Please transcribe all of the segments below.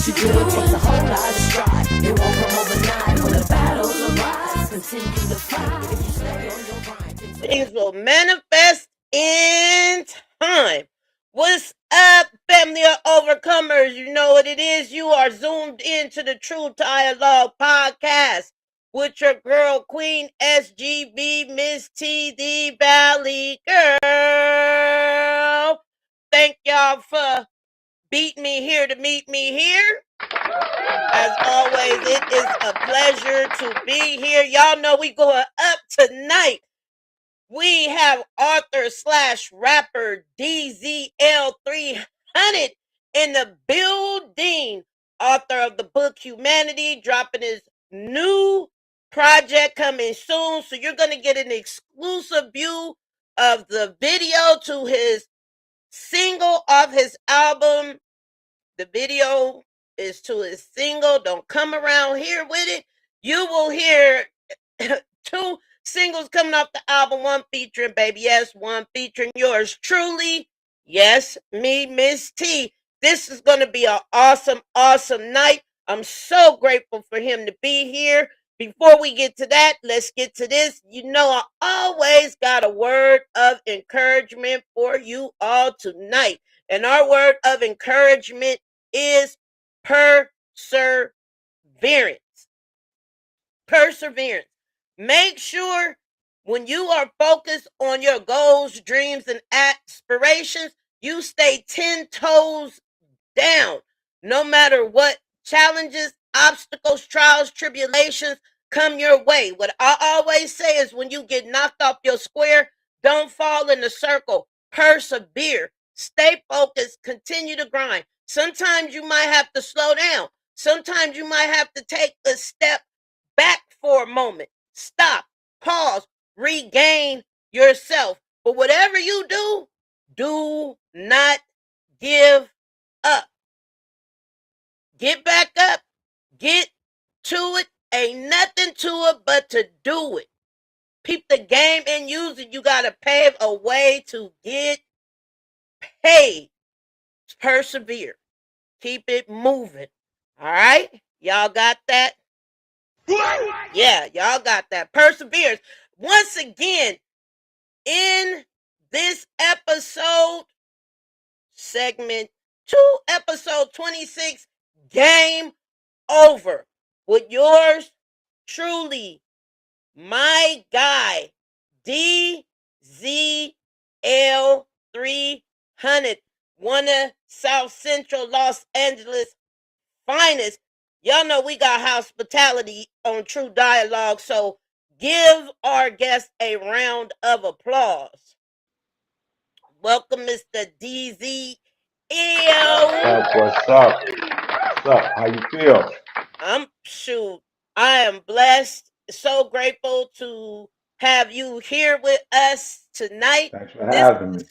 what you do, it takes a whole lot of strive. It won't come overnight when the battles arise. Continue to fight if you stay on your grind. Things will manifest in time. What's up, family of overcomers? You know what it is. You are zoomed into the True Dialogue podcast with your girl, Queen SGB, Miss T, the Valley Girl. Thank y'all for beating me here to meet me here. As always, it is a pleasure to be here. Y'all know we going up tonight. We have Author/Rapper DZL300 in the building. Author of the book Humanity, dropping his new project coming soon. So you're going to get an exclusive view of the video to his single of his album. The video is to his single. Don't come around here with it. You will hear two singles coming off the album, one featuring Baby S, one featuring yours truly. Yes, me, Miss T. This is going to be an awesome, awesome night. I'm so grateful for him to be here. Before we get to that, let's get to this. You know, I always got a word of encouragement for you all tonight. And our word of encouragement is perseverance. Perseverance. Make sure when you are focused on your goals, dreams, and aspirations, you stay 10 toes down. No matter what challenges, obstacles, trials, tribulations come your way. What I always say is when you get knocked off your square, don't fall in the circle. Persevere. Stay focused. Continue to grind. Sometimes you might have to slow down. Sometimes you might have to take a step back for a moment. Stop, pause, regain yourself. But whatever you do, do not give up. Get back up. Get to it. Ain't nothing to it but to do it. Peep the game and use it. You got to pave a way to get paid. Persevere. Keep it moving. All right? Y'all got that? Yeah, y'all got that. Perseverance. Once again, in this episode, segment 2, episode 26, Game Over, with yours truly, my guy, DZL300, one of South Central Los Angeles' finest. Y'all know we got hospitality on True Dialogue, so give our guest a round of applause. Welcome, Mr. DZL. What's up? What's up? How you feel? I am blessed. So grateful to have you here with us tonight. Thanks for having me. This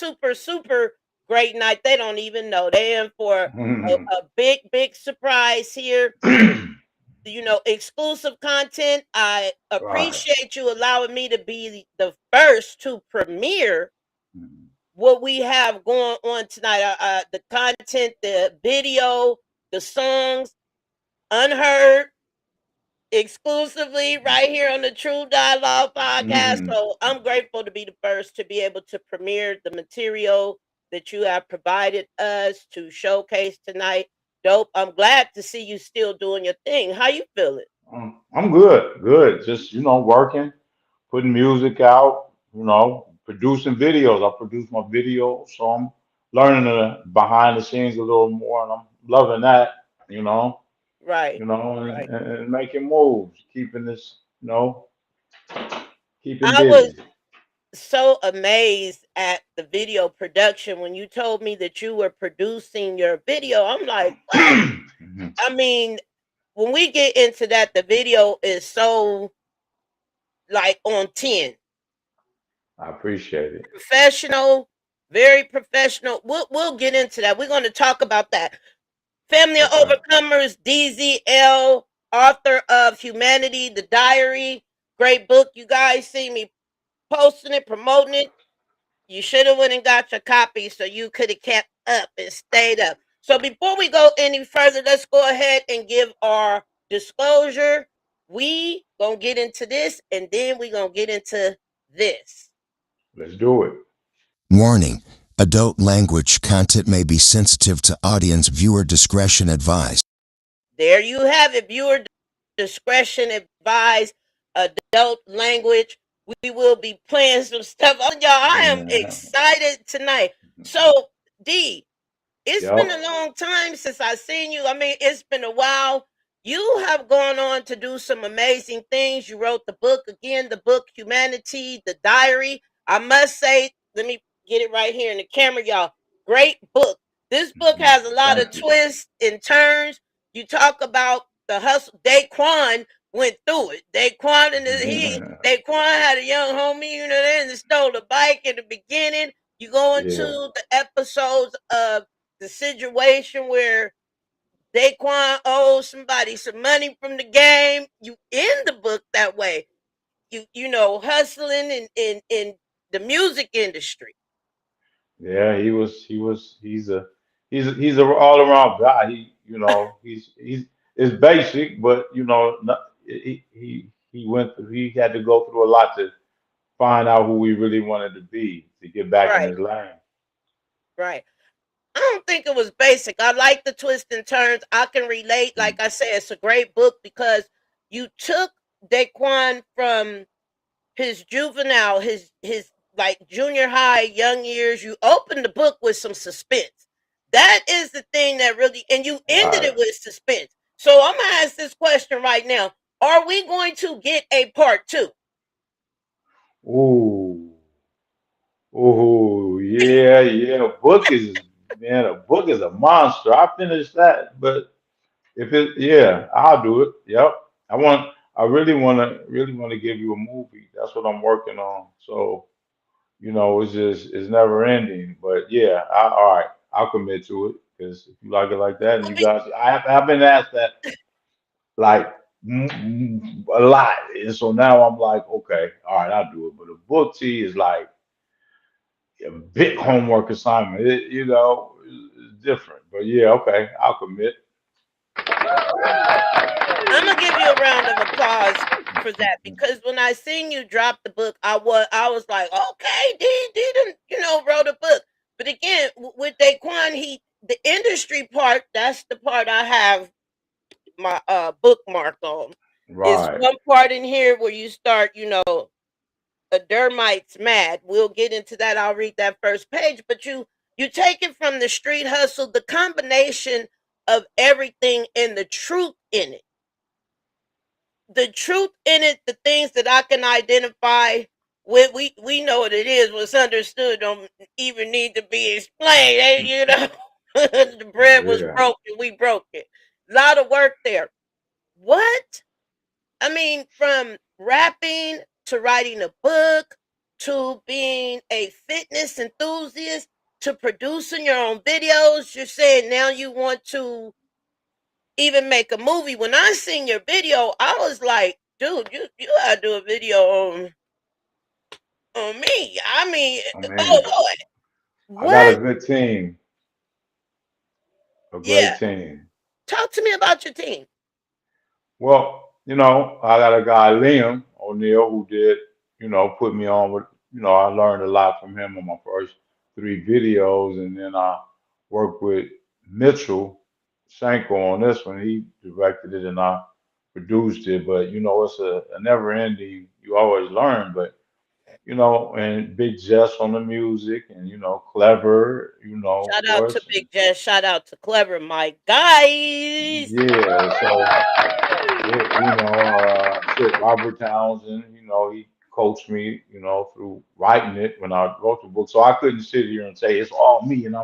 is super great night. They don't even know. They're in for a big surprise here. You know, exclusive content. I appreciate you allowing me to be the first to premiere what we have going on tonight. The content, the video, the songs, unheard, exclusively right here on the True Dialogue podcast. So I'm grateful to be the first to be able to premiere the material that you have provided us to showcase tonight. Dope. I'm glad to see you still doing your thing. How you feeling? I'm good. Just, working, putting music out, producing videos. I produce my videos, so I'm learning the behind the scenes a little more, and I'm loving that, Right. And making moves, keeping this, keeping I busy. was so amazed at the video production when you told me that you were producing your video. I'm like, what? I mean, when we get into that, the video is so like on 10. I appreciate it. Professional, very professional. We'll get into that. We're going to talk about that. Family of Overcomers, DZL, author of Humanity, The Diary. Great book. You guys see me posting it, promoting it. You should have went and got your copy so you could have kept up and stayed up. So before we go any further, let's go ahead and give our disclosure. We gonna get into this, and then we gonna get into this. Let's do it. Warning: adult language content may be sensitive to audience. Viewer discretion advised. There you have it. Viewer discretion advised. Adult language. We will be playing some stuff. Oh, y'all, I am Yeah. excited tonight. So, D, it's been Yep. a long time since I've seen you. I mean, it's been a while. You have gone on to do some amazing things. You wrote the book again, the book Humanity, the Diary. I must say, let me get it right here in the camera, y'all. Great book. This book has a lot of Thank you. twists and turns. You talk about the hustle. Daquan went through it. Daquan and Daquan had a young homie, you know, they stole the bike in the beginning. You go into Yeah. the episodes of the situation where Daquan owes somebody some money from the game. You end the book that way. You know, hustling in the music industry. Yeah, he's a all around guy. He's it's basic, but he went through, he had to go through a lot to find out who he really wanted to be to get back in Right, his lane. right. I don't think it was basic. I like the twists and turns. I can relate. Like I said, it's a great book because you took Daquan from his juvenile, his like junior high, young years. You opened the book with some suspense. That is the thing that really, and you ended Right. it with suspense. So I'm gonna ask this question right now: are we going to get a part two? Ooh. Ooh, yeah, yeah. A book is a monster. I finished that, but if it, yeah, I'll do it. Yep. I really want to give you a movie. That's what I'm working on. So, it's never ending. But yeah, all right, I'll commit to it because if you like it like that, and you guys, I've been asked that like a lot, and so now I'm like, okay, all right, I'll do it. But a book T is like a big homework assignment. It's different. But yeah, okay, I'll commit. I'm gonna give you a round of applause for that because when I seen you drop the book, I was like, okay, D done, wrote a book. But again, with Daquan, the industry part, that's the part I have my bookmark on. Is Right. one part in here where you start, a dermite's mad. We'll get into that. I'll read that first page, but you take it from the street hustle, the combination of everything and the truth in it. The truth in it, the things that I can identify with, we know what it is. What's understood don't even need to be explained. The bread was Yeah. broken, we broke it. A lot of work there. What? I mean, from rapping to writing a book to being a fitness enthusiast to producing your own videos, you're saying now you want to even make a movie. When I seen your video, I was like, dude, you gotta do a video on me. I mean, I oh mean, boy. I got a What? good team, a Yeah. great team. Talk to me about your team. Well, I got a guy, Liam O'Neill, who put me on with, I learned a lot from him on my first three videos. And then I worked with Mitchell Shanko on this one. He directed it and I produced it. But, it's a never ending, you always learn. But, and Big Jess on the music and, Clever, of Shout out to course. And Big Jess. Shout out to Clever Mike. Guys. yeah, so. Shit, Robert Townsend, he coached me, through writing it when I wrote the book. So I couldn't sit here and say it's all me and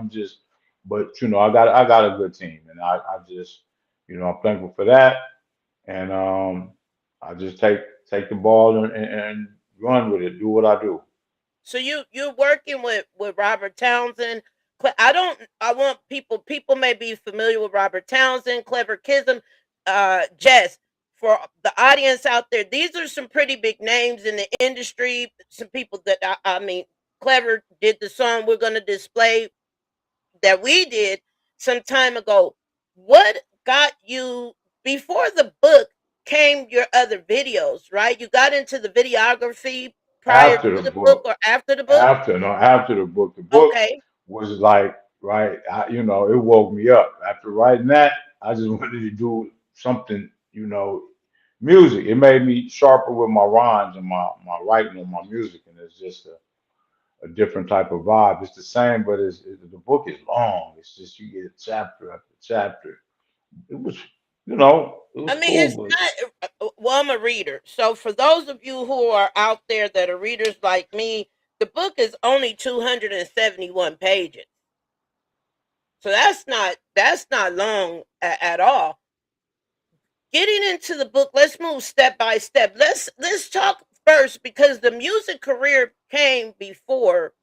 but I got a good team and I just, I'm thankful for that. And I just take the ball and run with it, do what I do. So you're working with Robert Townsend. I don't. I want people may be familiar with Robert Townsend, Clever Kism, Jess. For the audience out there, these are some pretty big names in the industry. Some people that I mean, Clever did the song we're going to display that we did. some time ago. What got you before the book came your other videos, right? You got into the videography prior After to the the book book, or after the book? after the book, the book Okay. was like, right, it woke me up. After writing that, I just wanted to do something, music. It made me sharper with my rhymes and my writing and my music, and it's just a different type of vibe. It's the same, but the book is long. It's just you get chapter after chapter. It was, it I was mean, cool, it's but not, well, I'm a reader. So for those of you who are out there that are readers like me, the book is only 271 pages. So that's not long at all. Getting into the book, let's move step by step. Let's talk first because the music career came before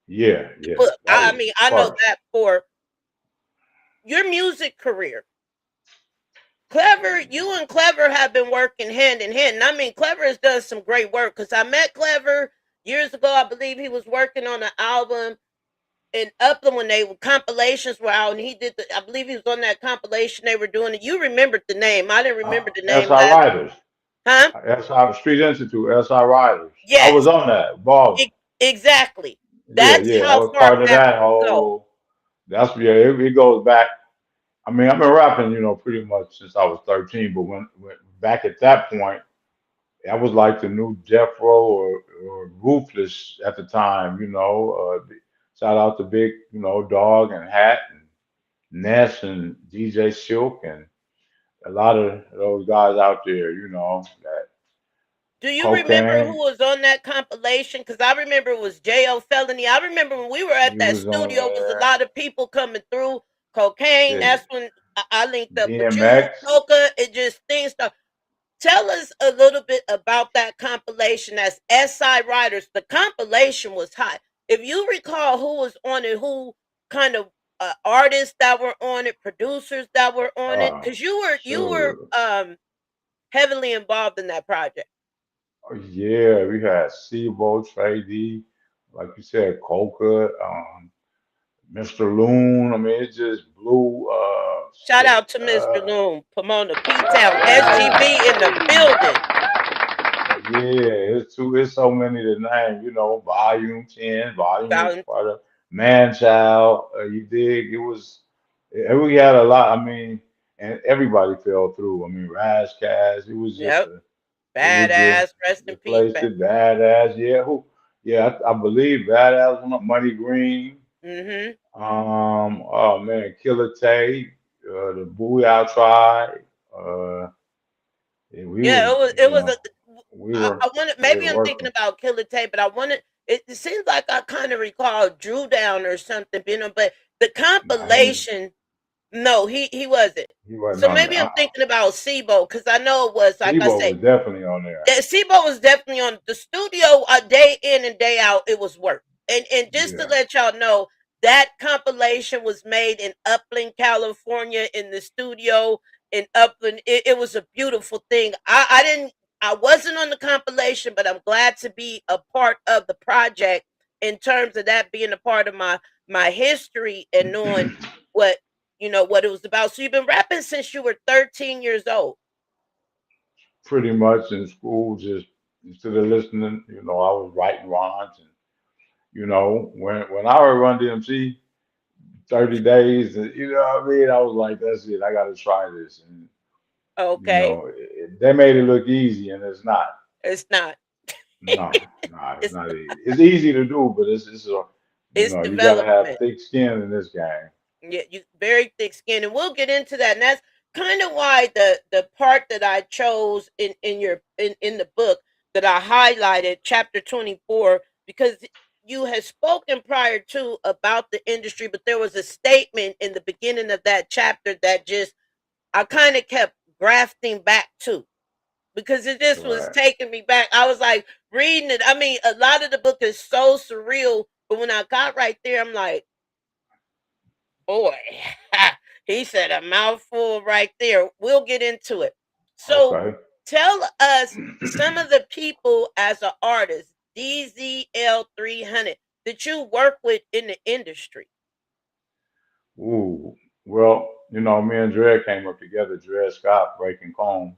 yeah, the yeah, book. that I was mean, I know first. that for your music career. Clever, you and Clever have been working hand in hand. And I mean, Clever has done some great work because I met Clever years ago. I believe he was working on an album in Upland when compilations were out, and he did I believe he was on that compilation they were doing. You remembered the name. I didn't remember the name SI last. Writers, Huh? SI Street Institute, SI Writers. I was Yes, on that, Ball. exactly. Yeah, That's yeah, I how was far part of back that we go. whole. That's yeah, it goes back. I mean, I've been rapping, pretty much since I was 13. But when back at that point, I was like the new Death Row or Ruthless at the time. Shout out to Big, Dog and Hat and Ness and DJ Silk and a lot of those guys out there. That Do you remember who cocaine. was on that compilation? Because I remember it was J.O. Felony. I remember when we were at He that was on studio, was a there. lot of people coming through. Cocaine. Shit. That's when I linked up with you, DMX. Coca. It just things started. Tell us a little bit about that compilation. That's SI Writers. The compilation was hot. If you recall who was on it, who kind of artists that were on it, producers that were on it, Uh, because you were so heavily involved in that project. yeah, we had Sibo, Trey D, like you said, Coca, Mr. Loon. I mean, it just blew. Shout Shit. out to Mr. Loom, Pomona, P Town, SGB in the Yeah, building. yeah. It's so many to name. Volume 10, Volume Volume, part of Man Child. You dig? We had a lot. I mean, and everybody fell through. I mean, Razzcast. yep, It was badass. Rest in the peace. place that badass. Yeah, Yeah, I believe badass went up. Money Green. Mm-hmm. Oh man, Killer Tay, the Booyah Tribe. Uh, yeah, we Yeah, was, it was a. we I were wanted, we maybe were I'm thinking working. about Killer Tay, but I wanted it seems like I kind of recall Drew Down or something, but the Nah, he compilation, no, he wasn't. he wasn't So on maybe there. I'm thinking about Sibo because I know it was like I Sibo say, was definitely on there. yeah, Sibo was definitely on the studio a day in and day out. It was work. And just to Yeah, let y'all know, that compilation was made in Upland, California, in the studio in Upland. It was a beautiful thing. I wasn't on the compilation, but I'm glad to be a part of the project in terms of that being a part of my history and knowing what what it was about. So you've been rapping since you were 13 years old. pretty much in school, just instead of listening, I was writing rhymes and when I would run DMC 30 days, and what I mean, I was like, that's it, I got to try this, and Okay. they made it look easy, and it's not. It's not. No, no, it's it's not easy. It's easy to do, but it's you got to have development. thick skin in this game. Yeah, you very thick skin, and we'll get into that. And that's kind of why the part that I chose in the book that I highlighted, chapter 24, because you had spoken prior to about the industry, but there was a statement in the beginning of that chapter that just I kind of kept grafting back to because it just was Right. taking me back. I was like reading it. I mean, a lot of the book is so surreal, but when I got right there, I'm like, boy, he said a mouthful right there. We'll get into it. So Okay. tell us some of the people as an artist, DZL300, that you work with in the industry. Ooh. Well, me and Dred came up together. Dred Scott, Breaking Combs.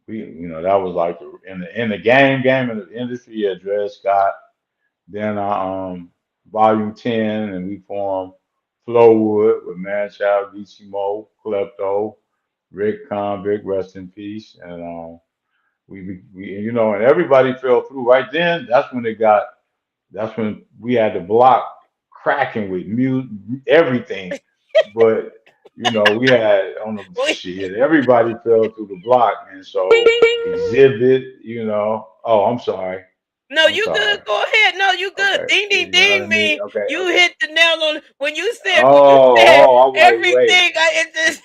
That was like in the industry. Yeah, Dred Scott. Then I Volume 10, and we formed Flowwood with Manchild, DC Mo, Klepto, Rick Convict, rest in peace, and and everybody fell through. Right then, that's when we had the block cracking with everything. But we had on the We- shit, everybody fell through the block. And so Exhibit, oh, I'm sorry. No, I'm you sorry. good. Go ahead. No, you good. Okay. Ding ding You know what I ding mean? me. Okay, You okay. hit the nail on when you said Oh, I'm like, wait. everything. It just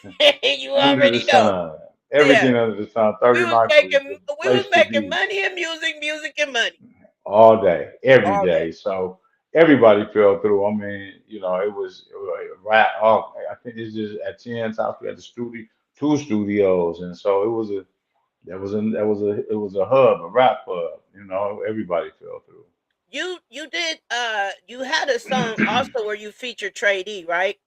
you Under the already know. sun. Yeah, Everything under the sun. we was 39th Street, making the we was place to making be. money and music, music and money All day, every all day. day. So everybody fell through. I mean, it was a rap. Oh, I think it's just at 10 times we had the studio, two studios, and so it was a it was a hub, a rap hub. Everybody fell through. You did you had a song also where you featured Trey D, right?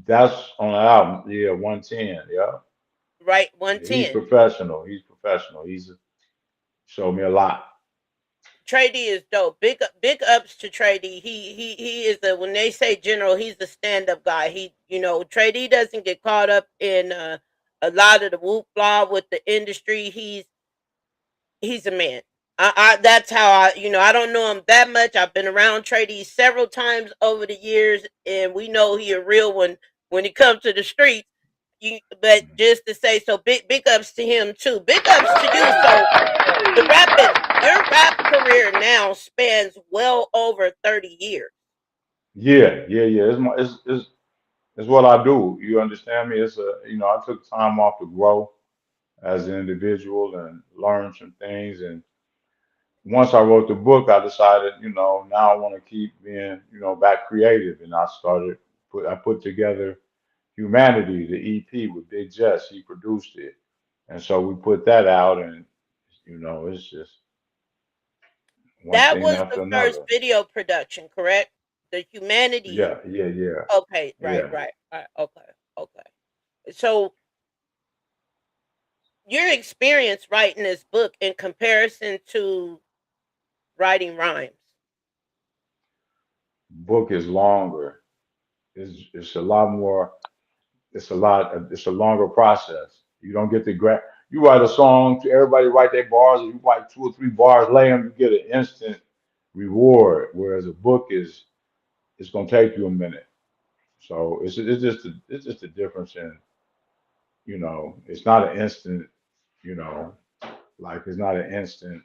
That's on the album. Yeah, 110. Yeah, Right, he's 110. professional. He's professional. He's showed me a lot. Trey D is dope. Big ups to Trey D. He is the when they say general, he's the stand up guy. Trey D doesn't get caught up in a lot of the whoop blah with the industry. He's a man. That's how I don't know him that much. I've been around Trey D several times over the years, and we know he a real one when it comes to the streets. But just to say, so big ups to him too. Big ups to you. So your rap career now spans well over 30 years. Yeah, yeah, yeah. It's what I do. You understand me? I took time off to grow as an individual and learn some things. And once I wrote the book, I decided, now I want to keep being, back creative. And I put together Humanity, the EP with Big Jess. He produced it. And so we put that out, and, it's just one That thing was the after first another. video production, correct? The Humanity. Yeah, yeah, yeah, Okay, right, yeah. right, right. Okay, okay. So your experience writing this book in comparison to writing rhymes. Book is longer. It's a lot more. It's a longer process. You don't get the you write a song to everybody write their bars, or you write two or three bars, lay them, you get an instant reward. Whereas a book it's gonna take you a minute. So it's just a difference in, it's not an instant, you know, like it's not an instant,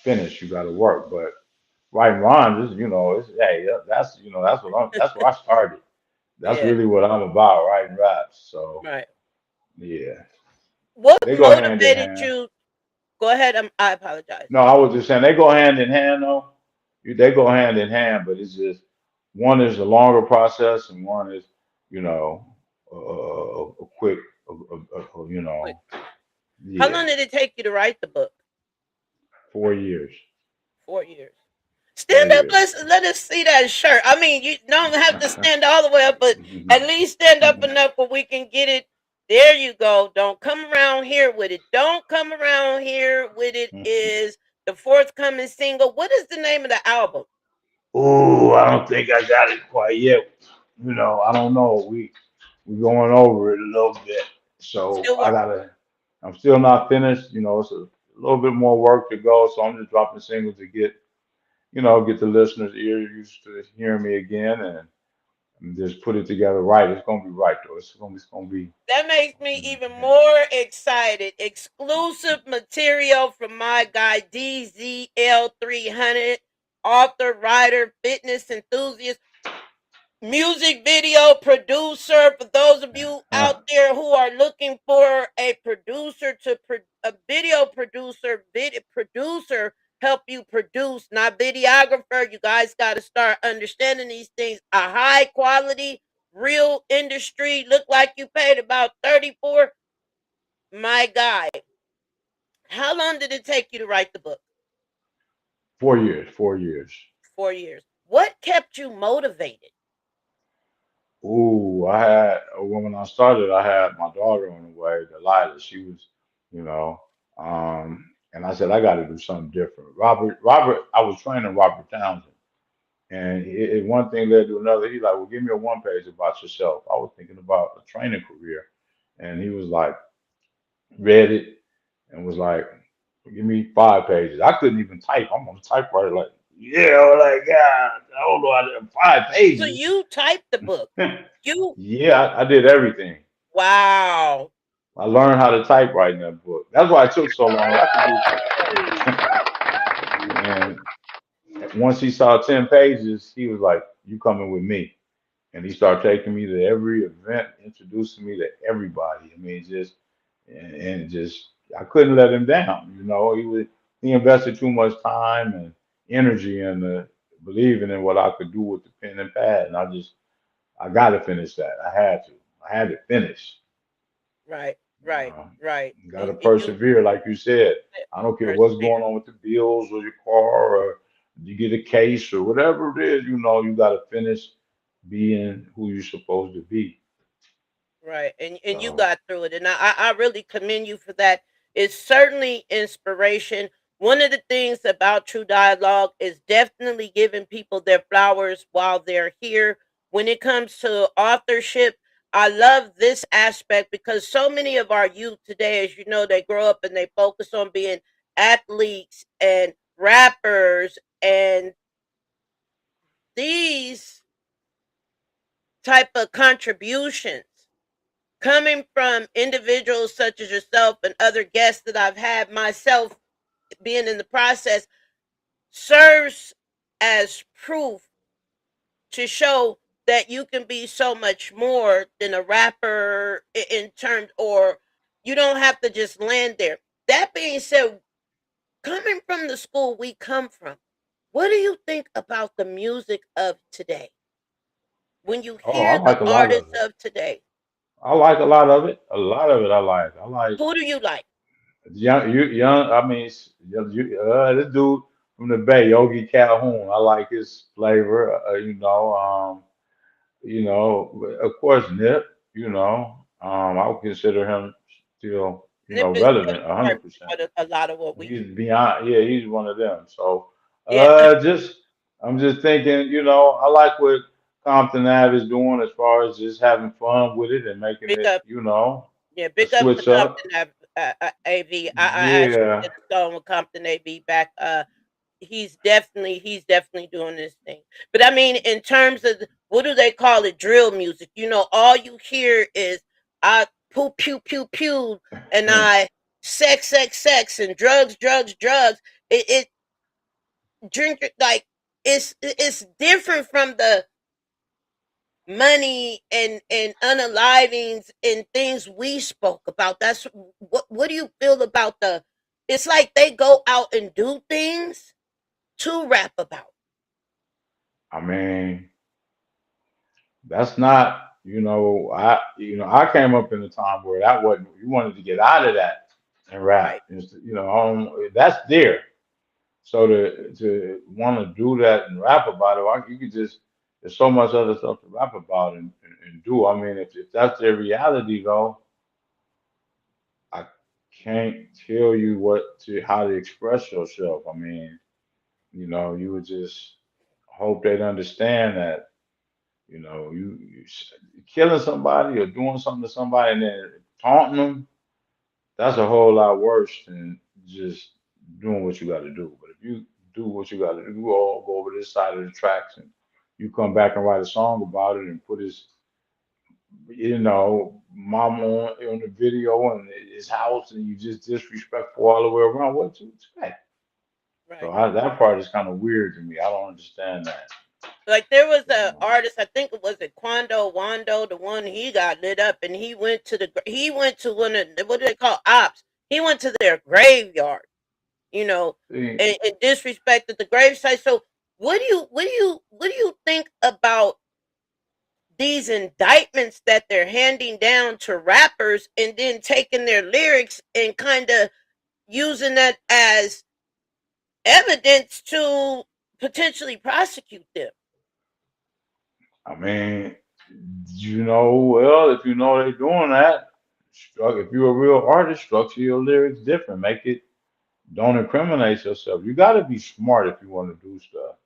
finish. You gotta work. But writing rhymes is, it's hey, that's where I started. That's Yeah, really what I'm about, writing raps. So right. yeah. What They go hand in motivated hand. you? Go ahead. I apologize. No, I was just saying they go hand in hand though. They go hand in hand, but it's just one is a longer process and one is, you know, a quick, Quick. How yeah, long did it take you to write the book? 4 years, 4 years. four Stand up. years. Let us see that shirt. I mean, you don't have to stand all the way up, but at least stand up enough where we can get it. There you go. Don't come around here with it. Don't come around here with it. Is the forthcoming single? What is the name of the album? Oh, I don't think I got it quite yet. I don't know. We going over it a little bit, so Still work. I'm still not finished. It's a little bit more work to go. So I'm just dropping singles to get the listeners' ear used to hearing me again, and just put it together right. It's gonna be right though. It's gonna be. That makes me even more excited. Exclusive material from my guy DZL300, author, writer, fitness enthusiast, music video producer. For those of you out there who are looking for a producer a video producer help you produce, not videographer. You guys got to start understanding these things. A high quality, real industry. Look like you paid about 34. My guy, how long did it take you to write the book? 4 years. 4 years. 4 years. What kept you motivated? Ooh, I had when I started, I had my daughter on the way, Delilah. She was, you know, and I said I got to do something different. Robert, I was training Robert Townsend, and one thing led to another. He's like, "Well, give me a one page about yourself." I was thinking about a training career, and he was like, read it, and was like, "Give me 5 pages." I couldn't even type. I'm on the typewriter, like, yeah, I'm like, God, I don't know how to 5 pages. So you typed the book. You Yeah, I did everything. wow. I learned how to typewrite in that book. That's why it took so long. I could do, and once he saw 10 pages, he was like, "You coming with me?" And he started taking me to every event, introducing me to everybody. I mean, just and just I couldn't let him down. He invested too much time and energy in believing in what I could do with the pen and pad, and I got to finish that. I had to. I had to finish. Right, You right, know, right. you got to And you persevere, like you said. I don't care what's persevere. going on with the bills or your car or you get a case or whatever it is. You got to finish being who you're supposed to be. Right. And you So, got through it. And I really commend you for that. It's certainly inspiration. One of the things about True Dialogue is definitely giving people their flowers while they're here. When it comes to authorship, I love this aspect because so many of our youth today, as you know, they grow up and they focus on being athletes and rappers and these type of contributions coming from individuals such as yourself and other guests that I've had myself being in the process serves as proof to show that you can be so much more than a rapper in terms, or you don't have to just land there. That being said, coming from the school we come from, what do you think about the music of today? When you oh, I hear the like a lot of artists it. of today, I like a lot of it. A lot of it I like. I like who do you like? young. I mean, this dude from the Bay, Yogi Calhoun. I like his flavor. Of course, Nip. I would consider him still, Nip is relevant, part 100%. of a lot of what we do. He's beyond, yeah, he's one of them. So, Yeah, just I'm just thinking, I like what Compton Ave is doing as far as just having fun with it and making big it, up, yeah, a big up to switch up. Compton AV. I actually Yeah, did a song with Compton AV back. He's definitely doing this thing. But I mean, in terms of what do they call it, drill music? All you hear is I poo pew pew pew and I sex sex sex and drugs drugs drugs. It drink like it's different from the money and unalivings and things we spoke about. That's what do you feel about it's like they go out and do things to rap about, I mean, that's not, I came up in a time where that wasn't, you wanted to get out of that and rap. right? That's there. So to want to do that and rap about it, you could just there's so much other stuff to rap about and do. I mean, if that's their reality though, I can't tell you how to express yourself. I mean, you would just hope they'd understand that, killing somebody or doing something to somebody and then taunting them, that's a whole lot worse than just doing what you got to do. But if you do what you got to do, you all go over this side of the tracks and you come back and write a song about it and put his, mama on the video and his house and you just disrespectful all the way around, what you expect? So Right. that part is kind of weird to me. I don't understand that. Like there was You a know. artist, I think it was Quando Wando, the one he got lit up, and he went to one of what do they call ops? He went to their graveyard, you know, See, and disrespected the gravesite. So what do you think about these indictments that they're handing down to rappers and then taking their lyrics and kind of using that as evidence to potentially prosecute them? I mean. Well, if you know they're doing that, if you're a real artist, structure your lyrics different. Make it, don't incriminate yourself. You got to be smart if you want to do stuff.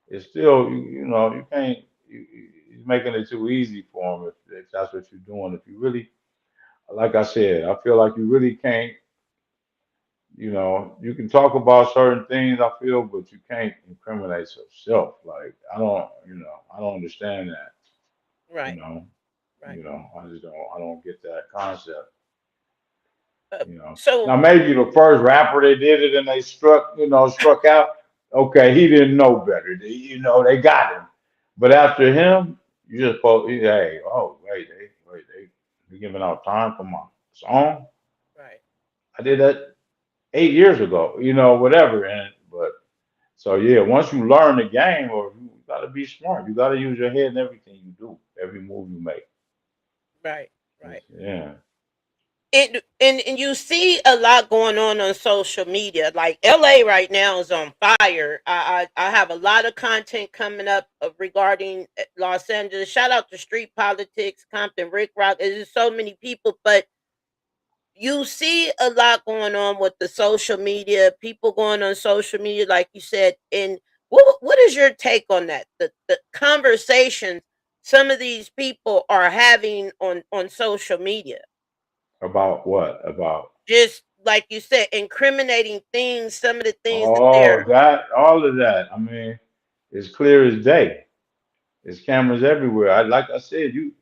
It's still, you can't, you're making it too easy for them if that's what you're doing. If you really, like I said, I feel like you really can't, you can talk about certain things, I feel, but you can't incriminate yourself. Like, I don't understand that, you Right. know, Right. I don't get that concept. Uh, Now so maybe the first rapper they did it and they struck out. Okay, he didn't know better. They got him. But after him, you just hey, oh wait, they giving out time for my song. right. I did that 8 years ago. Whatever. But so yeah, once you learn the game, or you got to be smart. You got to use your head in everything you do, every move you make. Right. Right. Yeah. And you see a lot going on social media. Like LA right now is on fire. I have a lot of content coming up regarding Los Angeles. Shout out to Street Politics, Compton, Rick Rock. There's just so many people, but you see a lot going on with the social media. People going on social media, like you said. And what is your take on that? The conversations some of these people are having on social media. About what? About Just like you said, incriminating things, some of the things that all they're that, all of that. I mean, it's clear as day. There's cameras everywhere. Like I said, you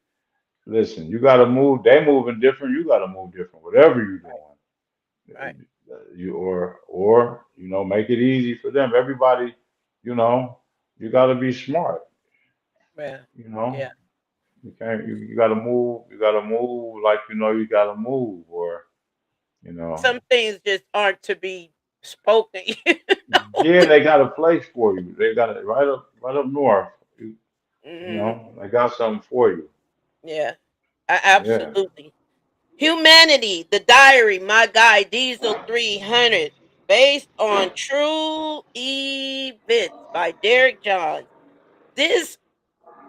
listen. You got to move. They moving different. You got to move different. Whatever you're right, doing, right, make it easy for them. Everybody, you know, you got to be smart. yeah, You know, yeah. you can't. You got to move. You got to move like you got to move, or you know. Some things just aren't to be spoken. Yeah, they got a place for you. They got it right up north. Hmm. They got something for you. Yeah, Yeah. absolutely. Humanity, the diary, my guy, Diesel 300, based on true events by Derrick Johns. This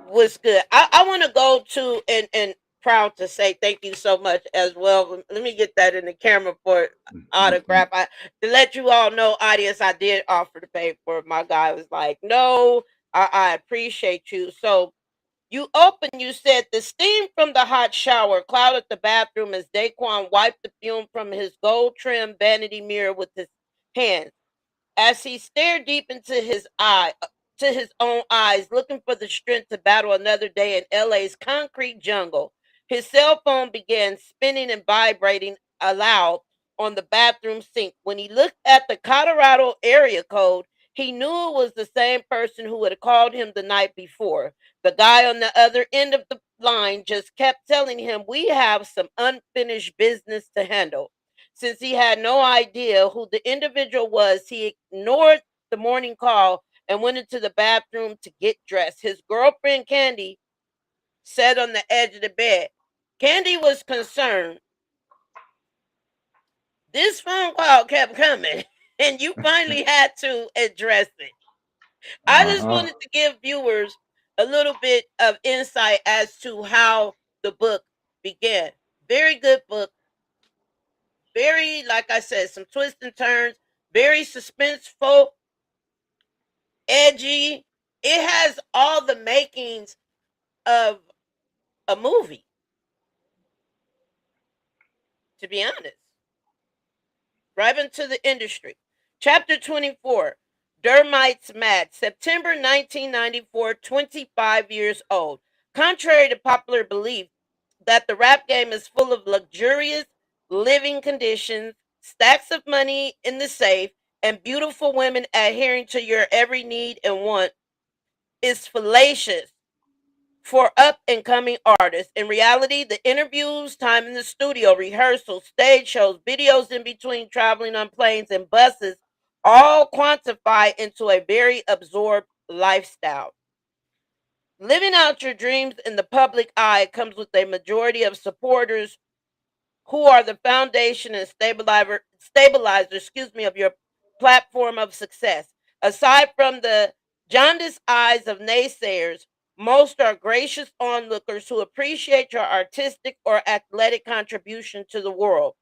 was good. I want to go to and proud to say thank you so much as well. Let me get that in the camera for autograph. To let you all know, audience, I did offer to pay for it. My guy was like, "No, I appreciate you." So you opened. You said the steam from the hot shower clouded the bathroom as Daquan wiped the fume from his gold-trimmed vanity mirror with his hands. As he stared deep to his own eyes, looking for the strength to battle another day in LA's concrete jungle, his cell phone began spinning and vibrating aloud on the bathroom sink. When he looked at the Colorado area code, he knew it was the same person who had called him the night before. The guy on the other end of the line just kept telling him, "We have some unfinished business to handle." Since he had no idea who the individual was, he ignored the morning call and went into the bathroom to get dressed. His girlfriend, Candy, sat on the edge of the bed. Candy was concerned. This phone call kept coming, and you finally had to address it. I just Uh-huh. wanted to give viewers a little bit of insight as to how the book began. Very good book. Very, like I said, some twists and turns. Very suspenseful, edgy. It has all the makings of a movie, to be honest. Right into the industry. Chapter 24, Dermites Mad, September 1994, 25 years old. Contrary to popular belief that the rap game is full of luxurious living conditions, stacks of money in the safe, and beautiful women adhering to your every need and want, is fallacious for up and coming artists. In reality, the interviews, time in the studio, rehearsals, stage shows, videos in between traveling on planes and buses all quantify into a very absorbed lifestyle. Living out your dreams in the public eye comes with a majority of supporters who are the foundation and stabilizer, of your platform of success. Aside from the jaundiced eyes of naysayers, Most are gracious onlookers who appreciate your artistic or athletic contribution to the world.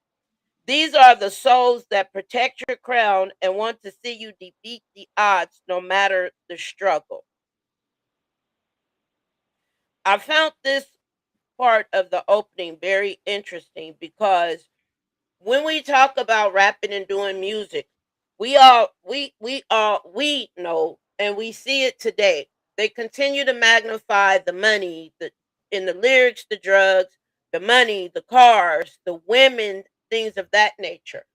These are the souls that protect your crown and want to see you defeat the odds no matter the struggle. I found this part of the opening very interesting because when we talk about rapping and doing music, we know and we see it today. They continue to magnify the money, the in the lyrics, the drugs, the money, the cars, the women, things of that nature.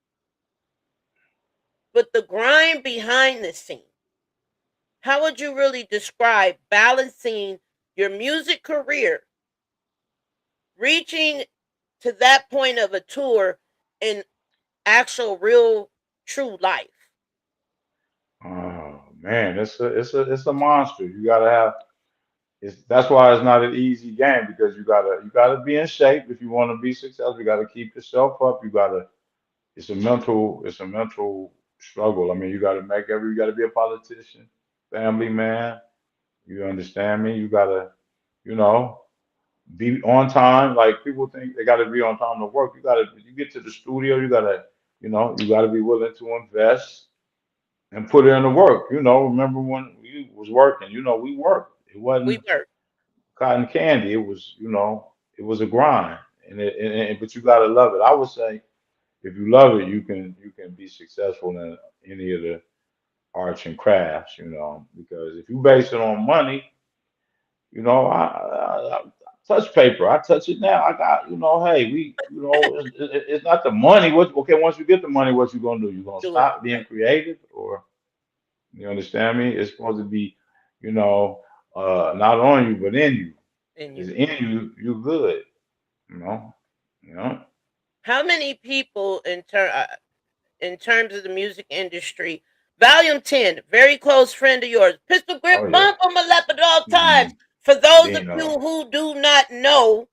But the grind behind the scene, how would you really describe balancing your music career, reaching to that point of a tour in actual real true life? Oh man, it's a monster. You gotta have that's why it's not an easy game because you gotta be in shape if you want to be successful. You gotta keep yourself up. It's a mental struggle. I mean, you gotta be a politician, family man. You understand me? You gotta, you know, be on time. Like people think they gotta be on time to work. You get to the studio, you gotta be willing to invest and put in the work. Remember when we was working, we worked. It We wasn't work. cotton candy. It was a grind. But you gotta love it. I would say if you love it, you can be successful in any of the arts and crafts, because if you base it on money, I touch paper. I touch it now. I got, hey, it's not the money. Okay, once you get the money, what you gonna do? You gonna Doing stop being right. creative, or you understand me? It's supposed to be, you know, not on you, but in you. And It's you. in you. You good. You know. You know. How many people in terms of the music industry? Volume 10, very close friend of yours. Pistol grip Oh yeah. bump on my lap at all times. Mhm. For those of you Dino. who do not know,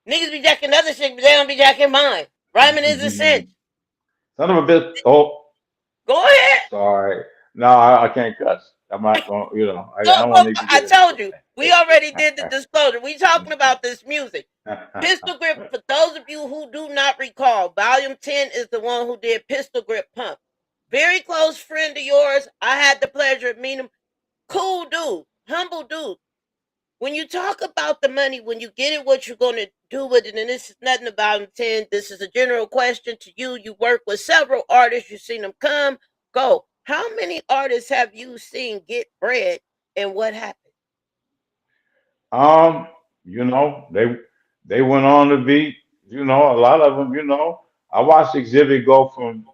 niggas be jacking other shit, but they don't be jacking mine. Rhyming is a cinch. Son of a bitch. Oh, Go ahead. sorry. No, I can't cuss. I'm not going. I Go, don't want well, to get I into told you. We already did the it. disclosure. We talking about this music. Pistol grip, for those of you who do not recall, volume 10 is the one who did pistol grip pump. Very close friend of yours. I had the pleasure of meeting him. Cool dude, humble dude. When you talk about the money, when you get it, what you're going to do with it, and this is nothing about 10. This is a general question to you. You work with several artists. You've seen them come, go. How many artists have you seen get bread, and what happened? Um, they went on to be, a lot of them, I watched Exhibit go from,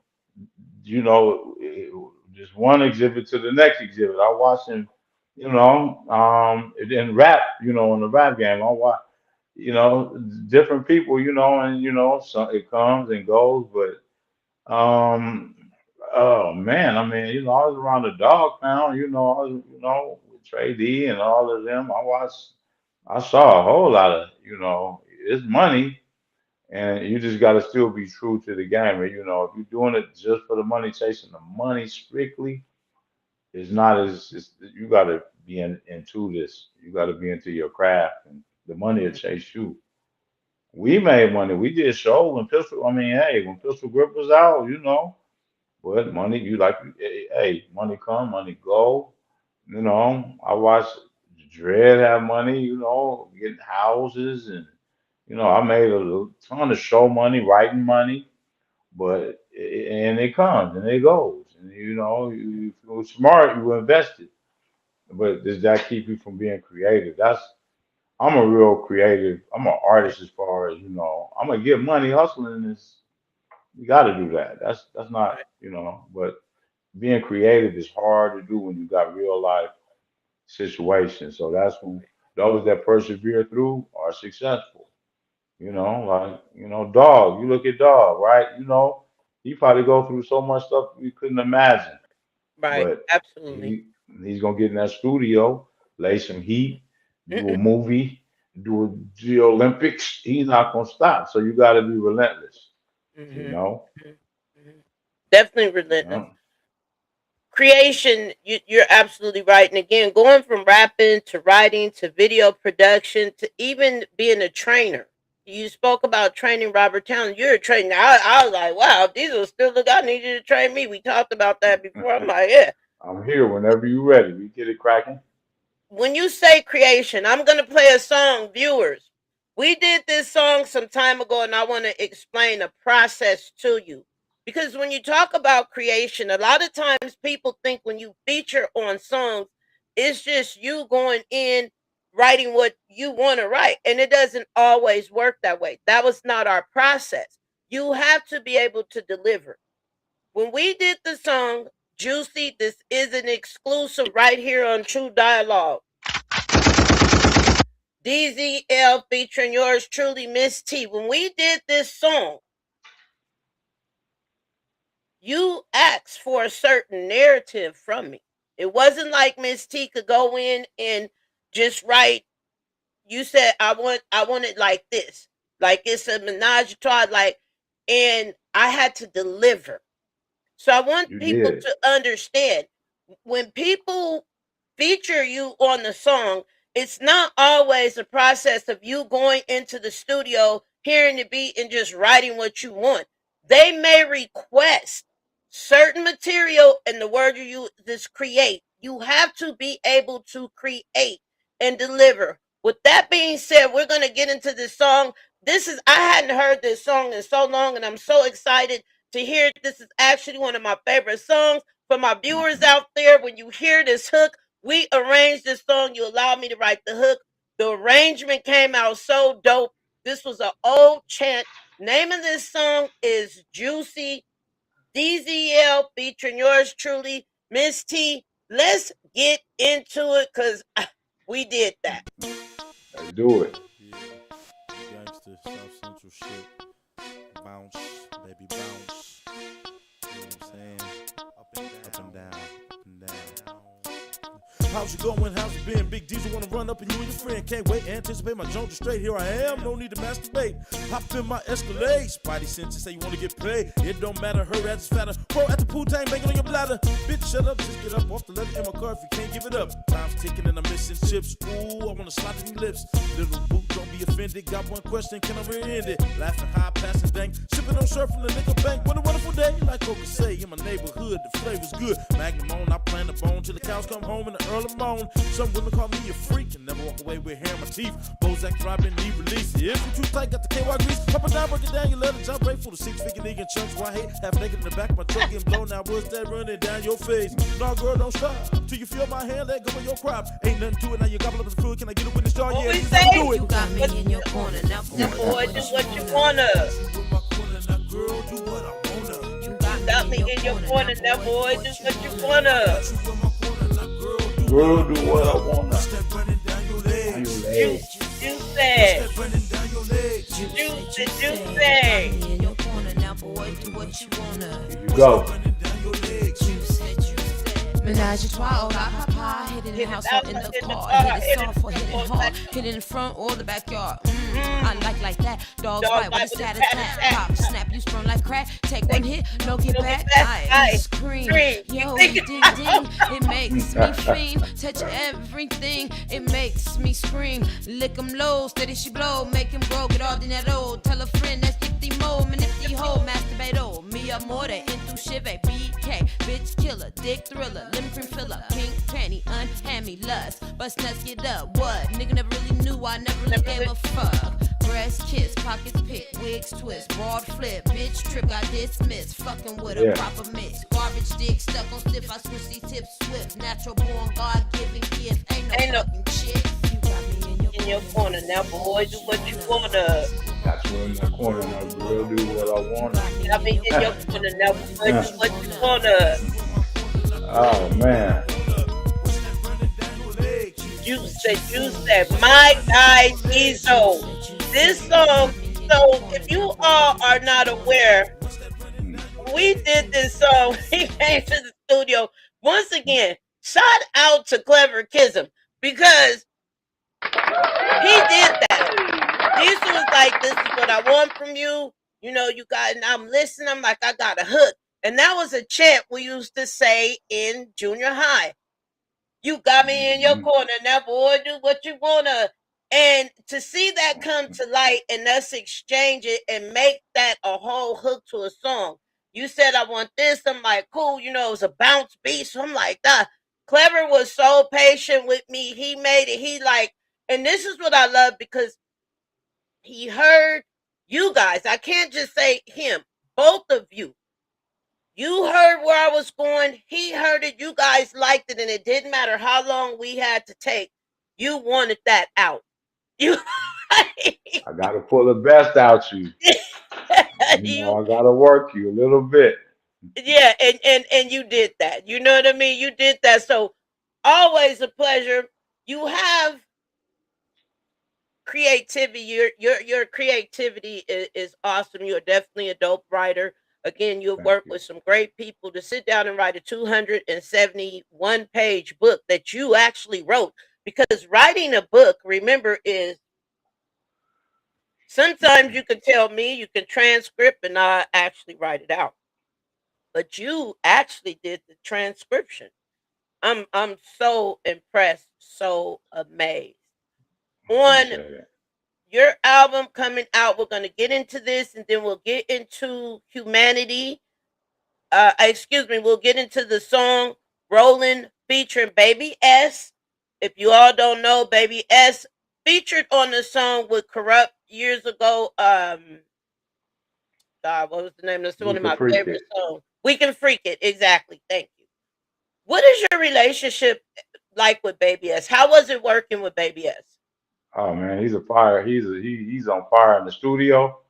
just one exhibit to the next exhibit. I watched him, in rap, in the rap game. I watch, different people, and so it comes and goes, but oh man, I mean, I was around the dog pound, with Trey D and all of them. I saw a whole lot of, it's money, and you just got to still be true to the game. And if you're doing it just for the money, chasing the money strictly, it's not you got to be into this. You got to be into your craft, and the money will Mhm. chase you. We made money. We did show when Pistol. I mean, hey, when Pistol Grip was out, but money, hey, money come, money go. I watched Dread have money, getting houses and, I made a ton of show money, writing money, and it comes and it goes. And, if you're smart, you invest it. But does that keep you from being creative? I'm a real creative. I'm an Right, artist as far as, I'm gonna get money hustling is you got to do that. That's not, right, but being creative is hard to do when you got real life situations. So that's when those that persevere through are successful. mhm, Like, dog, you look at dog, right? He probably go through so much stuff we couldn't imagine. right, But absolutely. he he's gonna get in that studio, lay some heat, do a Mm-mm. movie, do the Olympics. He's not gonna stop. So you gotta be relentless, you Mhm, know? mhm, mhm. Definitely relentless. Yeah. creation, you're absolutely right. And again, going from rapping to writing to video production to even being a trainer. You spoke about training Robert Town. You're a trainer. I was like, wow, Diesel still look. I need you to train me. We talked about that before. I'm like, yeah. I'm here whenever you're ready. We get it cracking. When you say creation, I'm going to play a song, viewers. We did this song some time ago, and I want to explain a process to you. Because when you talk about creation, a lot of times people think when you feature on songs, it's just you going in, writing what you want to write. And it doesn't always work that way. That was not our process. You have to be able to deliver. When we did the song Juicy, this is an exclusive right here on True Dialogue. DZL featuring yours truly, Miss T. When we did this song, you asked for a certain narrative from me. It wasn't like Miss T could go in and just write. You said I want it like this, like it's a menage a trois, like, and I had to deliver. So I want You people did. to understand when people feature you on the song, it's not always a process of you going into the studio, hearing the beat, and just writing what you want. They may request certain material, and the word you use is create. You have to be able to create and deliver. With that being said, we're going to get into this song. I hadn't heard this song in so long, and I'm so excited to hear it. This is actually one of my favorite songs. For my viewers out there, when you hear this hook, we arranged this song. You allowed me to write the hook. The arrangement came out so dope. This was an old chant. Name of this song is Juicy. DZL featuring yours truly, Miss T. Let's get into it because we did that. Let's do it. Yeah, gangster, South Central shit. Bounce, baby, bounce. You know what I'm saying? Up and down, up and down. How's it going? How's it been? Big Diesel wanna run up and you and your friend can't wait. Anticipate my Jones straight. Here I am, no need to masturbate. Hop in my Escalade. Spidey senses say you wanna get paid. It don't matter, her ass is fatter. Pro at the pool tank, banging on your bladder. Bitch, shut up, just get up off the leather in my car if you can't give it up. Time's ticking and I'm missing chips. Ooh, I wanna slap in your lips. Little boo, don't be offended. Got one question, can I re-end it? Laughing high, passing dank. Sipping on surf from the nigga bank. What a wonderful day, like Coca say. In my neighborhood, the flavor's good. Magnum on, I plan the bone till the cows come home in the early morning. Some women call me a freak and never walk away with hair in my teeth. Bozak throbbing, need release. If you too tight, got the KY grease. Up and down, break it down, you let it jump right for the 6-figure nigga in chunks. Why hate? Half naked in the back of my truck getting blown. Now what's that running down your face? No, girl, don't stop. Till you feel my hand, let go of your crop. Ain't nothing to it, now you gobble up the fluid. Can I get a witness jar? What Yeah, we you say? do it. You got me in your corner. Now, Boy, do what you wanna. Girl, do what I wanna. You Got me in your corner now, boy. Do what you wanna. Girl, do what I wanna. Step running down your legs. Juicy. Step running down your legs. Juicy. in your corner. Now, boy, do what you wanna. Here you go. Running down your legs. Menage a trois, oh la papa, hit in the house or in the car, hit it soft or hit it hard, hit it in the front or the backyard. I like that. Dogs bite with a sad attack. Pop, snap, you sprung like crack. Take one hit, no get back. I scream, yo, ding ding. It makes me fiend. Touch everything, it makes me scream. Lick 'em low, steady she blow, make him grow, get all dinero. Tell a friend that's nifty mo, manipty ho, masturbate oh. Me amore, into shive, BK, bitch killer, dick thriller, lemon cream filler, pink panty, unhand me lust. Bust nuts, get up, what? Nigga never really knew, I never really gave a fuck. Breast kiss, pockets pick, wigs twist, broad flip, bitch trip, got dismissed. Fucking with a proper mix. Garbage dick stuck on stiff, I switch these tips swift. Natural born, God given gift, ain't no fucking shit. You got me In your corner now, boy. Do what you wanna. Got you in my corner now, girl. Do what I wanna. Got me in your corner now, boy. Do what you wanna. Oh man. Juicy. My guy Diesel. This song, so if you all are not aware, we did this song. He came to the studio. Once again, shout out to Clever Kism because he did that. Diesel was like, this is what I want from you. You know, you got, and I'm listening. I'm like, I got a hook. And that was a chant we used to say in junior high. You got me in your Mhm. corner. Now, boy, do what you wanna. And to see that come to light and us exchange it and make that a whole hook to a song. You said I want this. I'm like, cool. You know, it was a bounce beat. So I'm like, that. Clever was so patient with me. He made it. He like, and this is what I love because he heard you guys. I can't just say him. Both of you. You heard where I was going. He heard it. You guys liked it, and it didn't matter how long we had to take. You wanted that out. You, I gotta pull the best out you. You you, know, I gotta work you a little bit. yeah, and you did that. You know what I mean? You did that. So always a pleasure. You have creativity. Your creativity is awesome. You're definitely a dope writer. Again, you've Thank worked you. with some great people to sit down and write a 271-page book that you actually wrote. Because writing a book, remember, is sometimes you can tell me you can transcript and not actually write it out. But you actually did the transcription. I'm so impressed, so amazed. On Appreciate it. your album coming out. We're going to get into this and then we'll get into humanity. Excuse me, we'll get into the song Rolling featuring Baby S. If you all don't know, Baby S featured on the song with Corrupt years ago. God, what was the name? That's We one of can my freak favorite it. songs. We Can Freak It. Exactly. Thank you. What is your relationship like with Baby S? How was it working with Baby S? Oh man, he's a fire. He's on fire in the studio.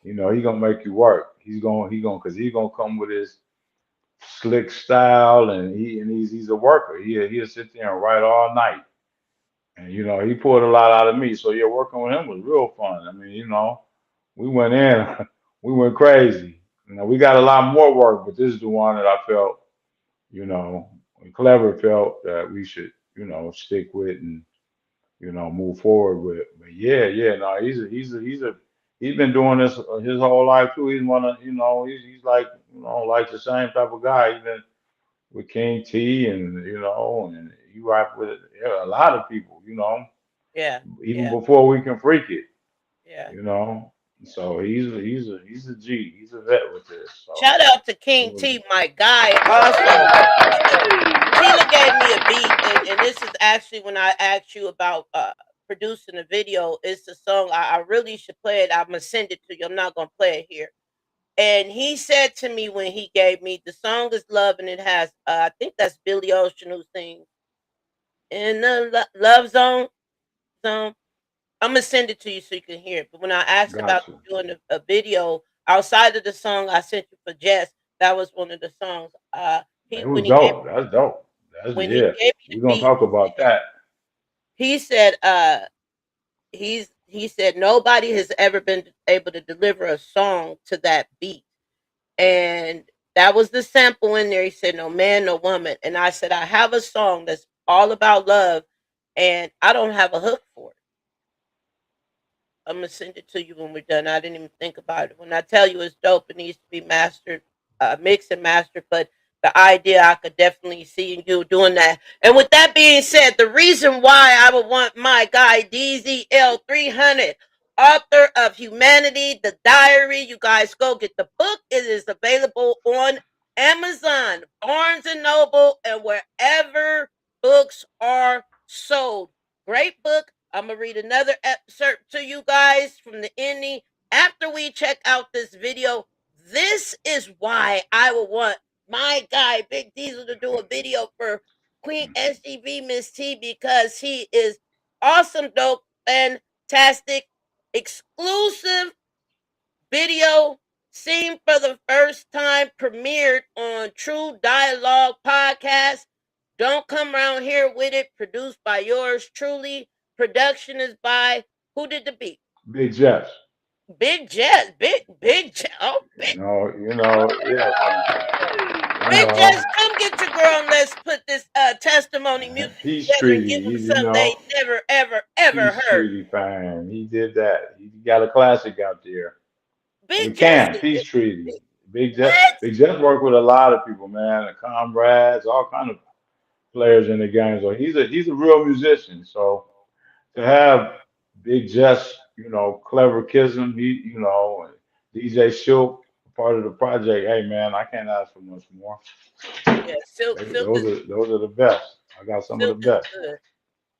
You know, he gonna make you work. Cause he's gonna come with his slick style, and he's a worker. He'll sit there and write all night. And you know, he pulled a lot out of me. So yeah, working with him was real fun. I mean, you know, we went in, we went crazy. You know, we got a lot more work, but this is the one that I felt, you know, and Clever felt that we should, you know, stick with and you know move forward with. But yeah, yeah, no, he's been doing this his whole life too. He's one of, you know, he's like, you know, like the same type of guy. He's been with King T, and you know, and he rock with, yeah, a lot of people, you know, Yeah, even yeah, before we can freak it, yeah. you know. So he's a G. He's a vet with this. So Shout out to King yeah, T, my guy. Also, Sheila gave me a beat, and this is actually when I asked you about producing a video. It's a song I really should play it. I'm gonna send it to you. I'm not gonna play it here. And he said to me when he gave me the song is Love, and it has I think that's Billy Ocean who sings in the Love Zone. I'm gonna send it to you so you can hear it. But when I asked about got you. doing a video outside of the song I sent you for Jess, that was one of the songs. He It was dope. That's dope. That's when he yeah. gave me the We're gonna beat, talk about that. he said he said nobody has ever been able to deliver a song to that beat, and that was the sample in there. He said no man, no woman, and I said I have a song that's all about love, and I don't have a hook for it. I'm gonna send it to you when we're done. I didn't even think about it. When I tell you it's dope, it needs to be mastered, mixed and mastered. But the idea, I could definitely see you doing that. And with that being said, the reason why I would want my guy DZL300, author of Humanity, the Diary. You guys go get the book. It is available on Amazon, Barnes and Noble, and wherever books are sold. Great book. I'm gonna read another excerpt to you guys from the ending after we check out this video. This is why I would want my guy Big Diesel to do a video for Queen SGV Miss T, because he is awesome, dope, fantastic, exclusive video seen for the first time, premiered on True Dialogue Podcast. Don't come around here with it. Produced by yours truly. Production is by who did the beat? Big Jeff. Big Jess. Big Jess. Oh, You know, yeah, you Big know, Jess, come get your girl and let's put this testimony music Peace together and Treaty. give them You something they know, never, ever, ever Peace heard. Treaty fan. He did that. He got a classic out there. We Big Jess can. Peace Treaty. What? Big Jess worked with a lot of people, man, the comrades, all kind of players in the game. So he's a real musician. So to have Big Jess, Clever Kism, and DJ Shook, part of the project. Hey man, I can't ask for much more. Yeah, Silk, Silk is Those are the best. I got some of the Silk is best. good.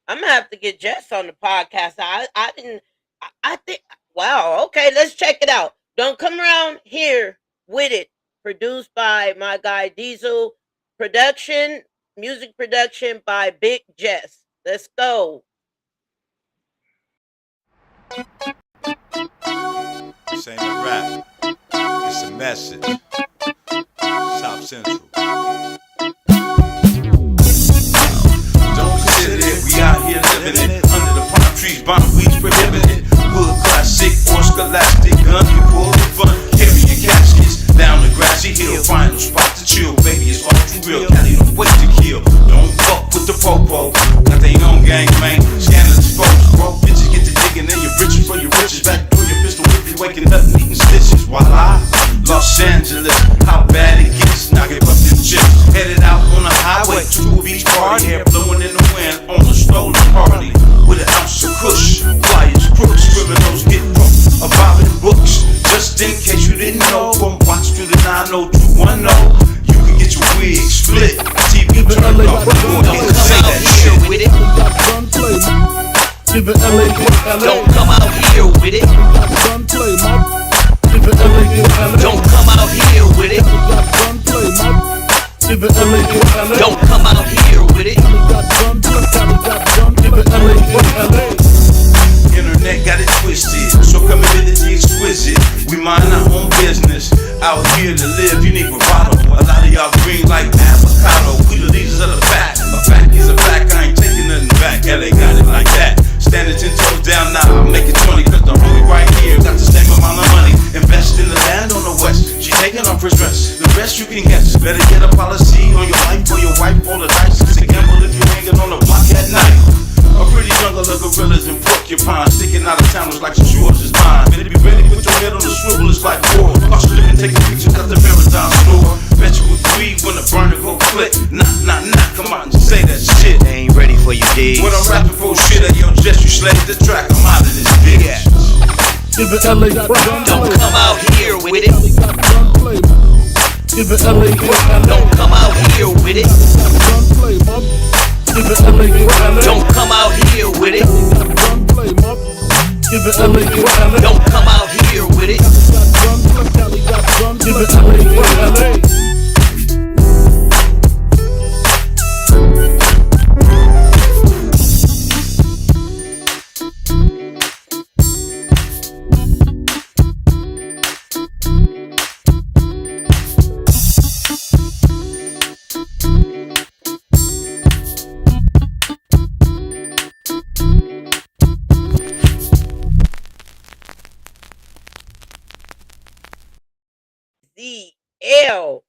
I'm gonna have to get Jess on the podcast. I didn't. I think. Wow. Okay, let's check it out. Don't come around here with it. Produced by my guy Diesel. Production, music production by Big Jess. Let's go. This ain't a rap, it's a message. South Central. Don't consider it, we out here living it. Under the palm trees, bomb weeds prohibited. Wood classic or scholastic gun, you pull the fun, carrying caskets. Down the grassy hill, final spot to chill. Baby, it's all too real, Cali don't wait to kill. Don't fuck with the popo, got their own gang, man. Scandalous folks, broke bitches get to digging in your riches for your riches. Back through your pistol whip, you waking up and eating stitches. Voila, Los Angeles, how bad it gets. Now get bumped in chips, headed out on the highway to a beach party. Hair blowing in the wind on a stolen Harley. With an ounce of kush, flyers, crooks, criminals get broke. A bobbing books, just in case you didn't know. From watch to the 90210, you can get your wig split. TV turned off, you gon' get to say that shit with it. Don't come out here with it. Don't come out here with it. Don't come out here with it. Internet got it twisted, so come and visit the exquisite. We mind our own business. Out here to live, you need bravado. A lot of y'all green like avocado. We the leaders of the pack. A fact is a fact, I ain't taking nothing back. LA got it like that. Standing 10 toes down now, I'm making 20 cause the homie right here got the same amount of money. Invest in the land on the west. She taking off her dress. The rest you can guess. Better get a policy on your life or your wife. Roll the dice. It's a gamble if you're hanging on the block at night. A pretty jungle of gorillas and porcupines sticking out of town was like some yours is mine. Better be ready, put your head on the swivel, it's like war. Lost it and taking pictures at the marathon store. Bet you agree when the burner go click. Knock, knock, knock, come out and say that shit. They ain't ready for you, D's. When I'm rapping for shit at your chest, you slayed the track, I'm out of this bitch. Don't come out here with it. Don't come out here with it. Don't come out here with it. Don't come out here with it. DL.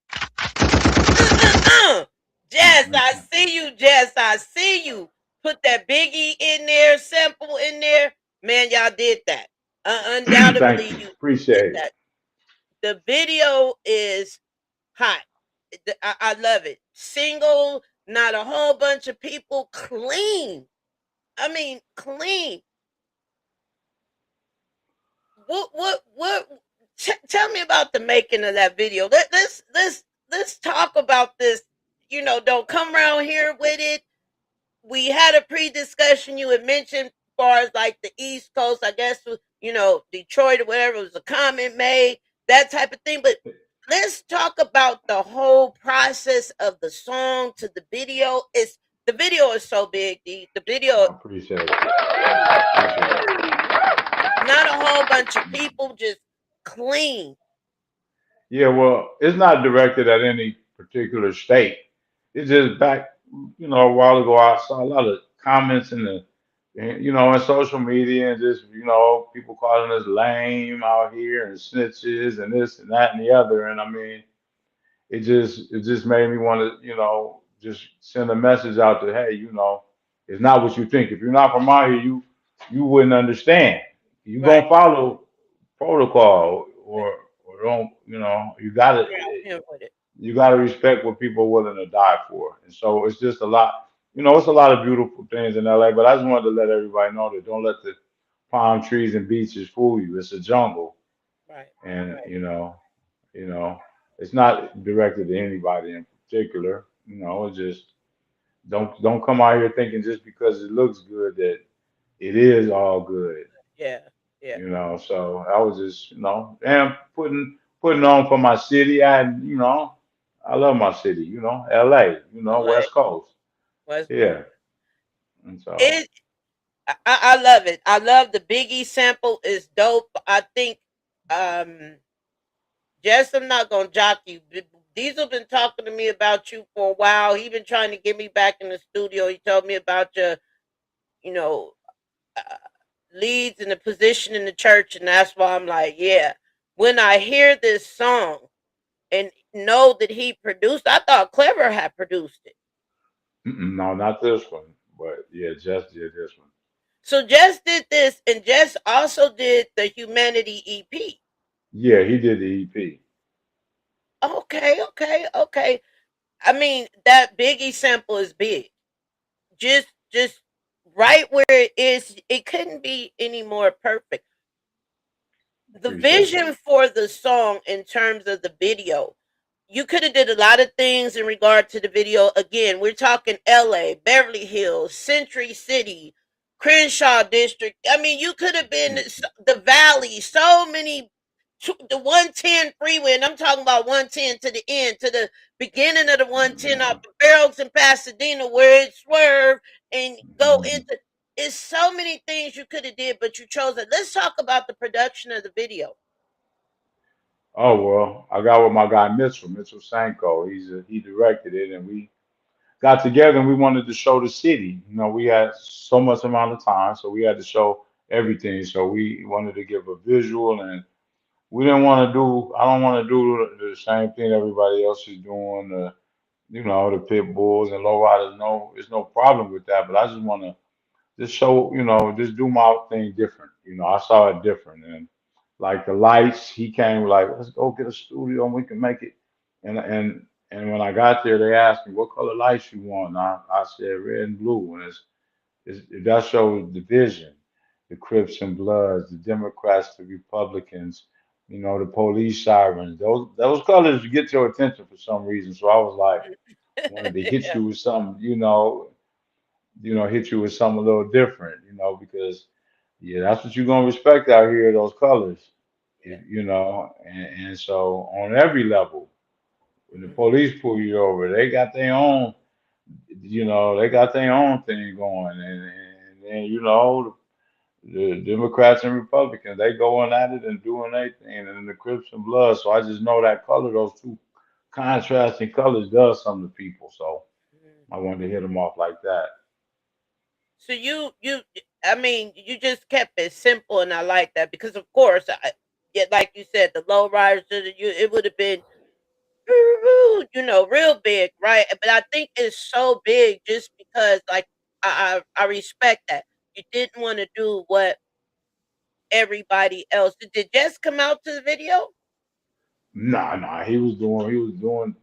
Jess, I see you, Jess. I see you. Put that Biggie in there, sample in there. Man, y'all did that. Undoubtedly, Thank you. you Appreciate did it. that. The video is hot. I love it. Single, not a whole bunch of people. Clean. I mean, clean. What? Tell me about the making of that video. Let's talk about this. Don't come around here with it. We had a pre-discussion. You had mentioned as far as like the East Coast, I guess, Detroit or whatever, it was a comment made, that type of thing. But let's talk about the whole process of the song to the video. The video is so big. The video, Appreciate it. Appreciate it. not a whole bunch of people, just clean. Yeah, well, it's not directed at any particular state. It's just back, a while ago, I saw a lot of comments in social media and just, people calling us lame out here and snitches and this and that and the other. And I mean, it just made me want to, just send a message out that, hey, it's not what you think. If you're not from out here, you wouldn't understand. You Right. gonna follow protocol or don't, you know, you gotta Here with it. you gotta respect what people are willing to die for. And so it's just a lot, you know, it's a lot of beautiful things in LA. But I just wanted to let everybody know that don't let the palm trees and beaches fool you. It's a jungle, Right. and Right. you know, it's not directed to anybody in particular. You know, it's just don't come out here thinking just because it looks good that it is all good. Yeah. Yeah. You know, so I was just, you know, and putting on for my city. You know, I love my city. You know, LA. You know, LA. West Coast. West Coast. Yeah, and so It. I love it. I love the Biggie sample. Is dope. I think. Um. Jess, I'm not gonna jock you. Diesel been talking to me about you for a while. He been trying to get me back in the studio. He told me about your, you know, uh, leads and the position in the church, and that's why I'm like, yeah. When I hear this song and know that he produced, I thought Clever had produced it. no, not this one, but yeah, just did this one. So Jess did this, and Jess also did the Humanity EP. Yeah, he did the EP. Okay, okay, okay. I mean, that Biggie sample is big. Just right where it is. It couldn't be any more perfect. The Appreciate vision that. for the song in terms of the video, you could have did a lot of things in regard to the video. Again, we're talking LA, Beverly Hills, Century City, Crenshaw District. I mean, you could have been the Valley, so many, the 110 freeway, and I'm talking about 110 to the end, to the beginning of the 110 off the barrels in Pasadena where it swerved and go Mhm. into. It's so many things you could have did, but you chose it. Let's talk about the production of the video. Oh well, I got with my guy Mitchell Sanko. He directed it, and we got together and we wanted to show the city. You know, we had so much amount of time, so we had to show everything. So we wanted to give a visual, and we didn't want to do. I don't want to do the same thing everybody else is doing. You know, the pit bulls and lowriders. No, there's no problem with that. But I just want to just show, you know, just do my thing different. You know, I saw it different, and like the lights, he came like, let's go get a studio and we can make it. And when I got there, they asked me what color lights you want. And I said red and blue, and that shows the vision, the Crips and Bloods, the Democrats, the Republicans, you know, the police sirens. Those colors get your attention for some reason. So I was like, wanted to hit Yeah, you with something, hit you with something a little different, you know, because yeah, that's what you're gonna respect out here, those colors, yeah. you know, and so on every level, when the Mhm. police pull you over, they got their own, they got their own thing going, and then the Democrats and Republicans, they going at it and doing their thing, and then the Crips and Bloods. So I just know that color, those two contrasting colors, does something to people. So Mhm. I wanted to hit them off like that. So I mean, you just kept it simple, and I like that because, of course, yeah, like you said, the low riders, it would have been, real big, right? But I think it's so big just because, like, I respect that you didn't want to do what everybody else did. Did Jess come out to the video? Nah, nah, he was doing doing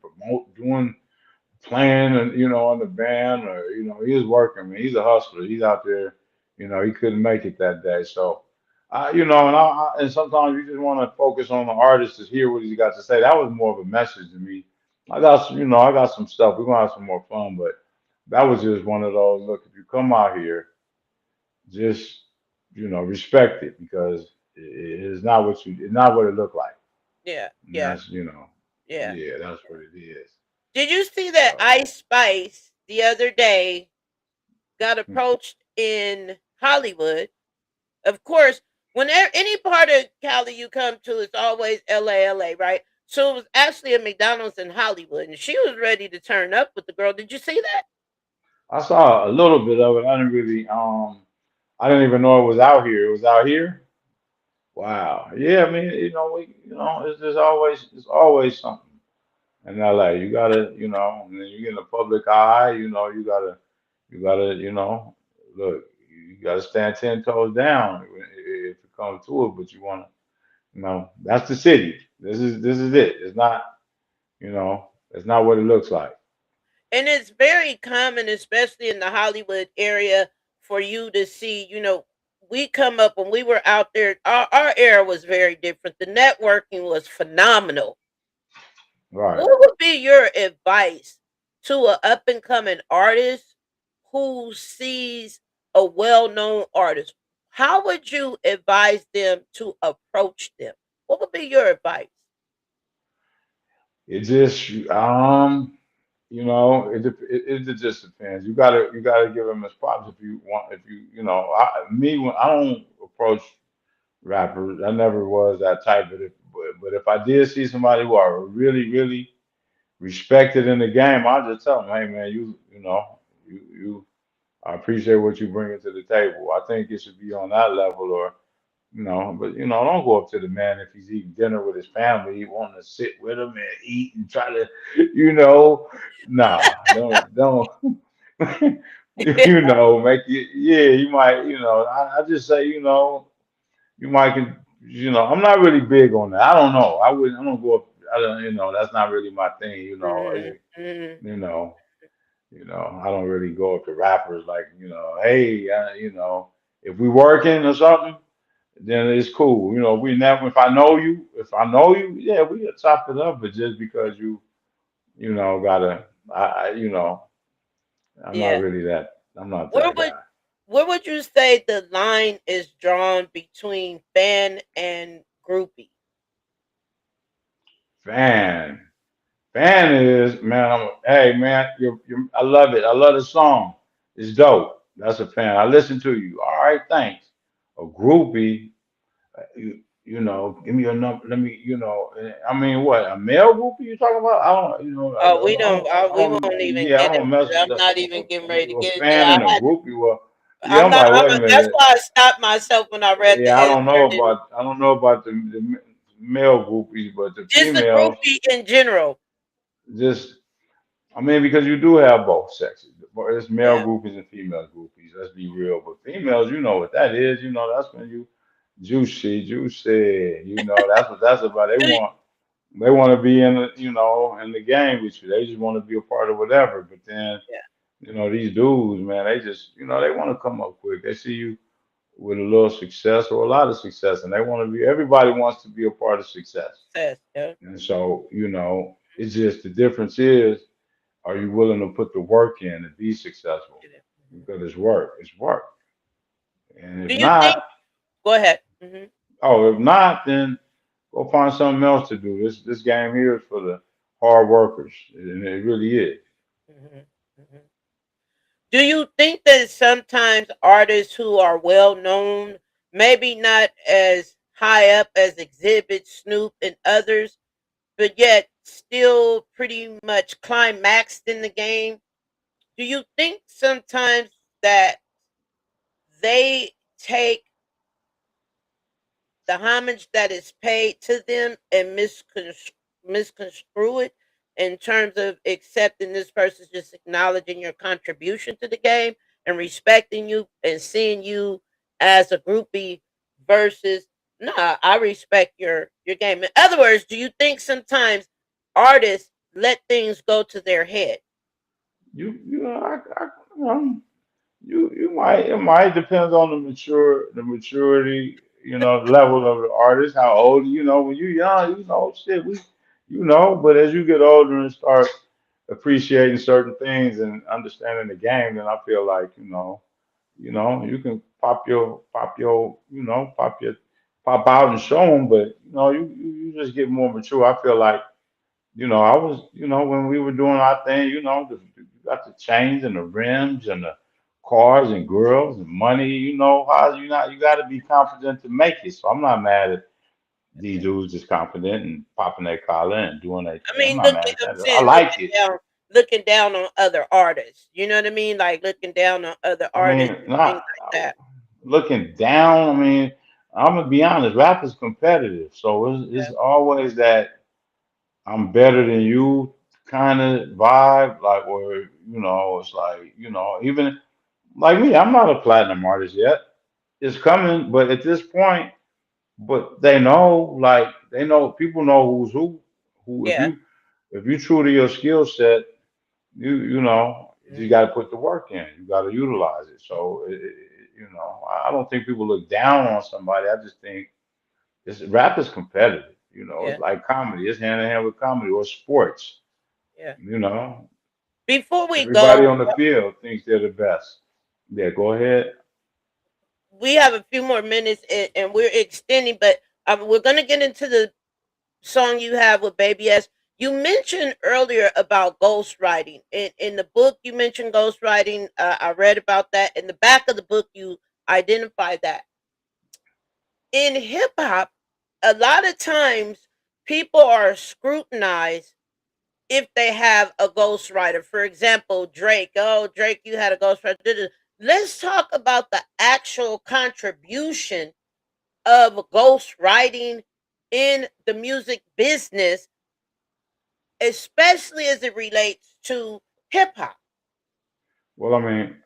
playing, and on the band, or he was working. Man, he's a hustler. He's out there. He couldn't make it that day, so and sometimes you just want to focus on the artist to hear what he's got to say. That was more of a message to me. I got some stuff. We're gonna have some more fun, but that was just one of those. Look, if you come out here, just respect it because it's not it's not what it looked like. Yeah, And yeah, yeah. yeah, that's what it is. Did you see that So, Ice Spice the other day got approached in Hollywood? Of course, whenever any part of Cali you come to, it's always LA, LA, right? So it was actually a McDonald's in Hollywood, and she was ready to turn up with the girl. Did you see that? I saw a little bit of it. I didn't even know it was out here. It was out here. Wow. Yeah, I mean, it's always something in LA. You gotta, and then you get in the public eye, you gotta, look, you gotta stand 10 toes down if it comes to it, but you wanna, No, that's the city. This is it. It's not, it's not what it looks like. And it's very common, especially in the Hollywood area, for you to see, we come up when we were out there, our era was very different. The networking was phenomenal. Right. What would be your advice to an up and coming artist who sees a well known artist? How would you advise them to approach them? What would be your advice? It just it just depends. You gotta give him his props if you want. If when I don't approach rappers, I never was that type. But if I did see somebody who are really respected in the game, I'll just tell them, hey man, you I appreciate what you bring to the table. I think it should be on that level, or but don't go up to the man if he's eating dinner with his family. You want to sit with him and eat and try to, nah, don't, make it. Yeah, you might, I just say, you might can, I'm not really big on that. I don't know. I don't go up. I don't, that's not really my thing. Hmm. Hmm. You know, I don't really go up to rappers like, hey, if we working or something, then it's cool. We never. If I know you, yeah, we can chop it up. But just because gotta, I'm not Yeah. really that. I'm not Where that would guy. where would you say the line is drawn between fan and groupie? Fan, fan is man. Hey man, I love it. I love the song. It's dope. That's a fan. I listen to you. All right, thanks. A groupie. Give me your number. Let me, I mean, what a male groupie you talking about? I don't, We don't. We won't even yeah, I get don't into mess it. with I'm not even getting ready to a get into it. fan and a groupie. Well, yeah, I'm I'm not. like, wait a That's minute. why I stopped myself when I read the Yeah, editor. I don't know about the male groupies, but the Just a females groupie in general. just, I mean, because you do have both sexes. It's male Yeah. groupies and female groupies. Let's be real. But females, you know what that is. That's when you juicy. That's what that's about. Do you- They want to be in in the game with you. They just want to be a part of whatever. But then, Yeah. these dudes, man, they just, they want to come up quick. They see you with a little success or a lot of success, and they want to be. Everybody wants to be a part of success. Success. Yeah. And so, it's just the difference is, are you willing to put the work in to be successful? Mhm. Because it's work. It's work. And if Do you think? not, Go ahead. Hmm. if not, then go find something else to do. This game here is for the hard workers, and it really is. Hmm. Hmm. Do you think that sometimes artists who are well known, maybe not as high up as Exhibit, Snoop, and others, but yet still pretty much climaxed in the game? Do you think sometimes that they take the homage that is paid to them and misconstrue it in terms of accepting this person's just acknowledging your contribution to the game and respecting you and seeing you as a groupie versus nah, I respect your game. In other words, do you think sometimes artists let things go to their head? You know, you might, it might depends on the maturity, level of the artist, how old, when you're young, shit, but as you get older and start appreciating certain things and understanding the game, then I feel like, you can pop out and show them, but you just get more mature. I feel like, I was, when we were doing our thing, you got the chains and the rims and the cars and girls and money. How you got to be confident to make it. So I'm not mad at these dudes just confident and popping their collar and doing their I thing. I'm mean, not mad at I'm that. I saying like it. looking down on other artists. You know what I mean? Like looking down on other I artists mean, and things not like that. looking down. I mean, I'm gonna be honest. Rap is competitive, so it's always that I'm better than you kind of vibe. Like, or it's like even like me. I'm not a platinum artist yet. It's coming, but at this point. but they know, like they know, people know who's who. Who Yeah, if you true to your skill set, you know you mhm, got to put the work in. You got to utilize it. So you know, I don't think people look down on somebody. I just think this rap is competitive. You know, yeah, it's like comedy. It's hand in hand with comedy or sports. yeah. You know, Before we everybody go, on the field thinks they're the best. Yeah, go ahead. we have a few more minutes, and we're extending, but we're gonna get into the song you have with Baby S. You mentioned earlier about ghostwriting. In the book, you mentioned ghostwriting. I read about that. In the back of the book, you identified that. In hip hop, a lot of times people are scrutinized if they have a ghostwriter. For example, Drake. Oh, Drake, you had a ghostwriter. Let's talk about the actual contribution of ghostwriting in the music business, especially as it relates to hip hop. Well, I mean,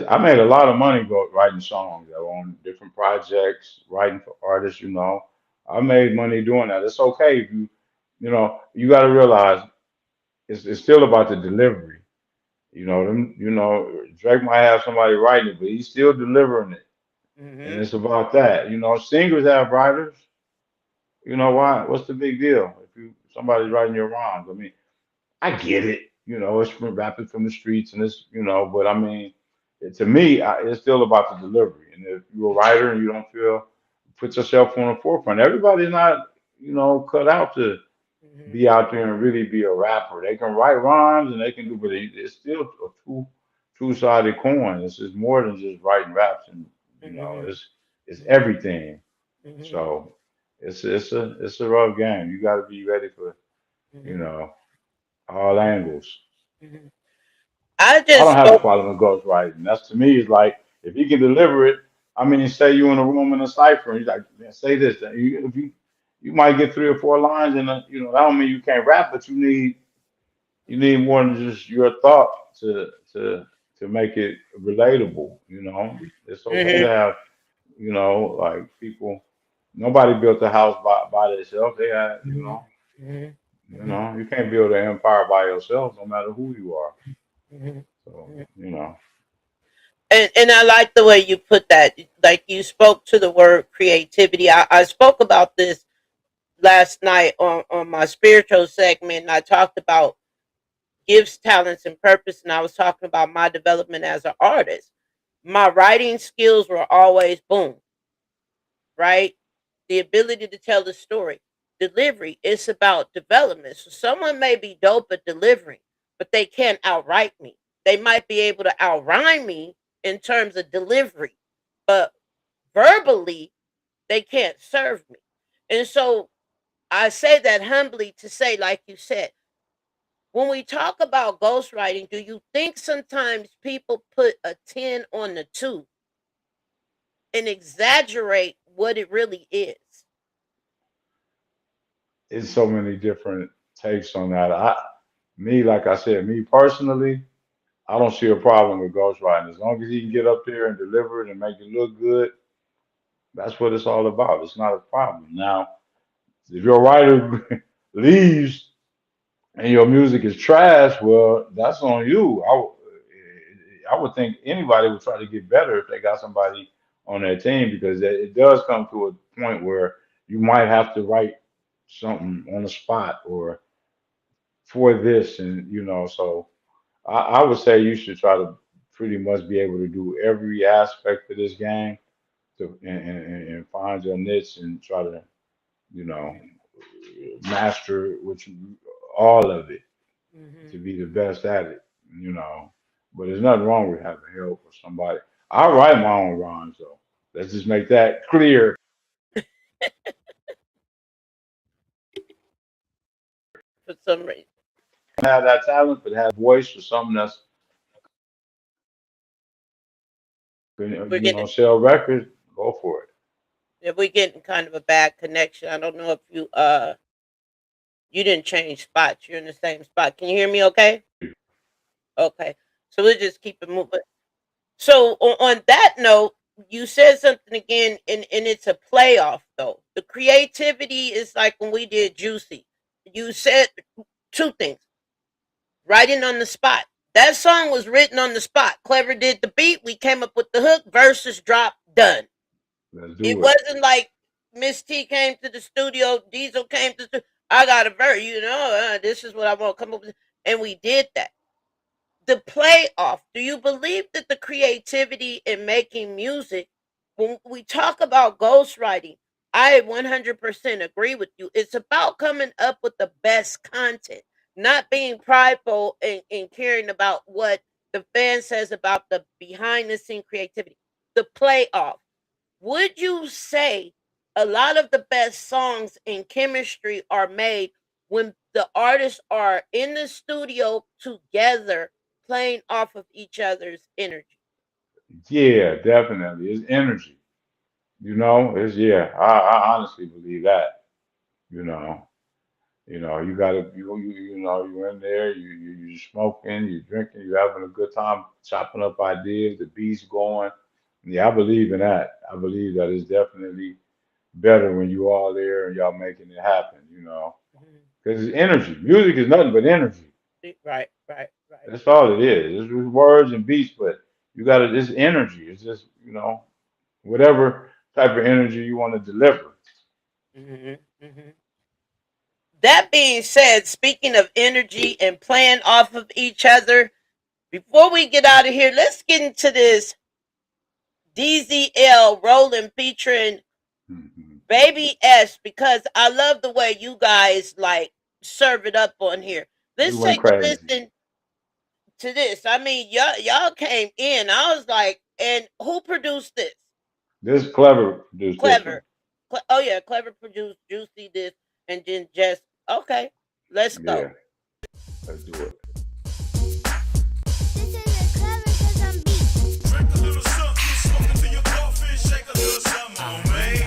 I made a lot of money go writing songs. I on different projects, writing for artists. You know, I made money doing that. It's okay if you know, you got to realize it's still about the delivery. You know, Drake might have somebody writing it, but he's still delivering it, and Hmm. it's about that. You know, singers have writers. You know why? What's the big deal if somebody's writing your rhymes? I mean, I get it. You know, it's from rapping from the streets, and it's but I mean, to me, it's still about the delivery. And if you're a writer and you don't feel put yourself on the forefront, everybody's not cut out to Hmm. be out there and really be a rapper. They can write rhymes and they can do, but it's still a two-sided coin. It's just more than just writing raps, and Hmm. it's everything. Hmm. So it's a rough game. You got to be ready for you Hmm. know all angles. Hmm. I I just don't have a spoke. problem with ghostwriting. That's to me is like if he can deliver it. I mean, say you in a room in a cipher, and he's like, "Man, say this." If you might get 3 or 4 lines, and that don't mean you can't rap, but you need more than just your thought to make it relatable. It's okay to Hmm. have like people. Nobody built a house by themselves. They had Hmm. Hmm. you can't build an empire by yourself, no matter who you are. Hmm. So And I like the way you put that. Like you spoke to the word creativity. I spoke about this last night on my spiritual segment, and I talked about gifts, talents, and purpose. And I was talking about my development as an artist. My writing skills were always boom, right? The ability to tell the story. Delivery, it's about development. So someone may be dope at delivering, but they can't outright me. They might be able to outrhyme me in terms of delivery, but verbally, they can't serve me. And so I say that humbly to say, like you said, when we talk about ghostwriting, do you think sometimes people put a 10 on the 2 and exaggerate what it really is? it's so many different takes on that. Like I said, me personally, I don't see a problem with ghostwriting as long as he can get up there and deliver it and make it look good. That's what it's all about. It's not a problem. Now, if your writer leaves and your music is trash, well, that's on you. I would think anybody would try to get better if they got somebody on their team because it does come to a point where you might have to write something on the spot or for this, and so I would say you should try to pretty much be able to do every aspect of this game and find your niche and try to you know master all of it Mhm. to be the best at it, you know. But there's nothing wrong with having help or somebody. I write my own rhymes though. Let's just make that clear. For some reason, Have that talent, but have voice for something that's we're getting sell records. Go for it. if we're getting kind of a bad connection. I don't know if you didn't change spots. You're in the same spot. Can you hear me? Okay. Okay. So we'll just keep it moving. So on that note. you said something again, and it's a playoff though. The creativity is like when we did Juicy. You said two things. Writing on the spot. That song was written on the spot. Clever did the beat. We came up with the hook. Verses dropped. Done. Let's do It wasn't like Miss T came to the studio. Diesel came to the. I got a verse. This is what I want to come up with, and we did that. The playoff. Do you believe that the creativity in making music, when we talk about ghostwriting, I 100% agree with you. It's about coming up with the best content, not being prideful and caring about what the fan says about the behind the scene creativity. The playoff. Would you say a lot of the best songs in chemistry are made when the artists are in the studio together playing off of each other's energy? Yeah, definitely. It's energy. It's yeah. I honestly believe that. You know, you gotta you're in there, you smoking, you drinking, you having a good time chopping up ideas, the beats going. Yeah, I believe in that. I believe that it's definitely better when you all there and y'all making it happen, because it's energy. Music is nothing but energy. Right. That's all it is. It's just words and beats, but it's energy. It's just, whatever type of energy you want to deliver. hmm hmm That being said, speaking of energy and playing off of each other, before we get out of here, let's get into this DZL rolling featuring Mhm. Baby S, because I love the way you guys like serve it up on here. We Let's went take a crazy. listen to this. I mean, y'all came in. I was like, and who produced this? This Clever produced this one. Clever. Oh yeah, Clever produced Juicy this, and then just okay. Let's Yeah, go. let's do it. Drink a little something, smoke it to your coffee, shake a little something on me.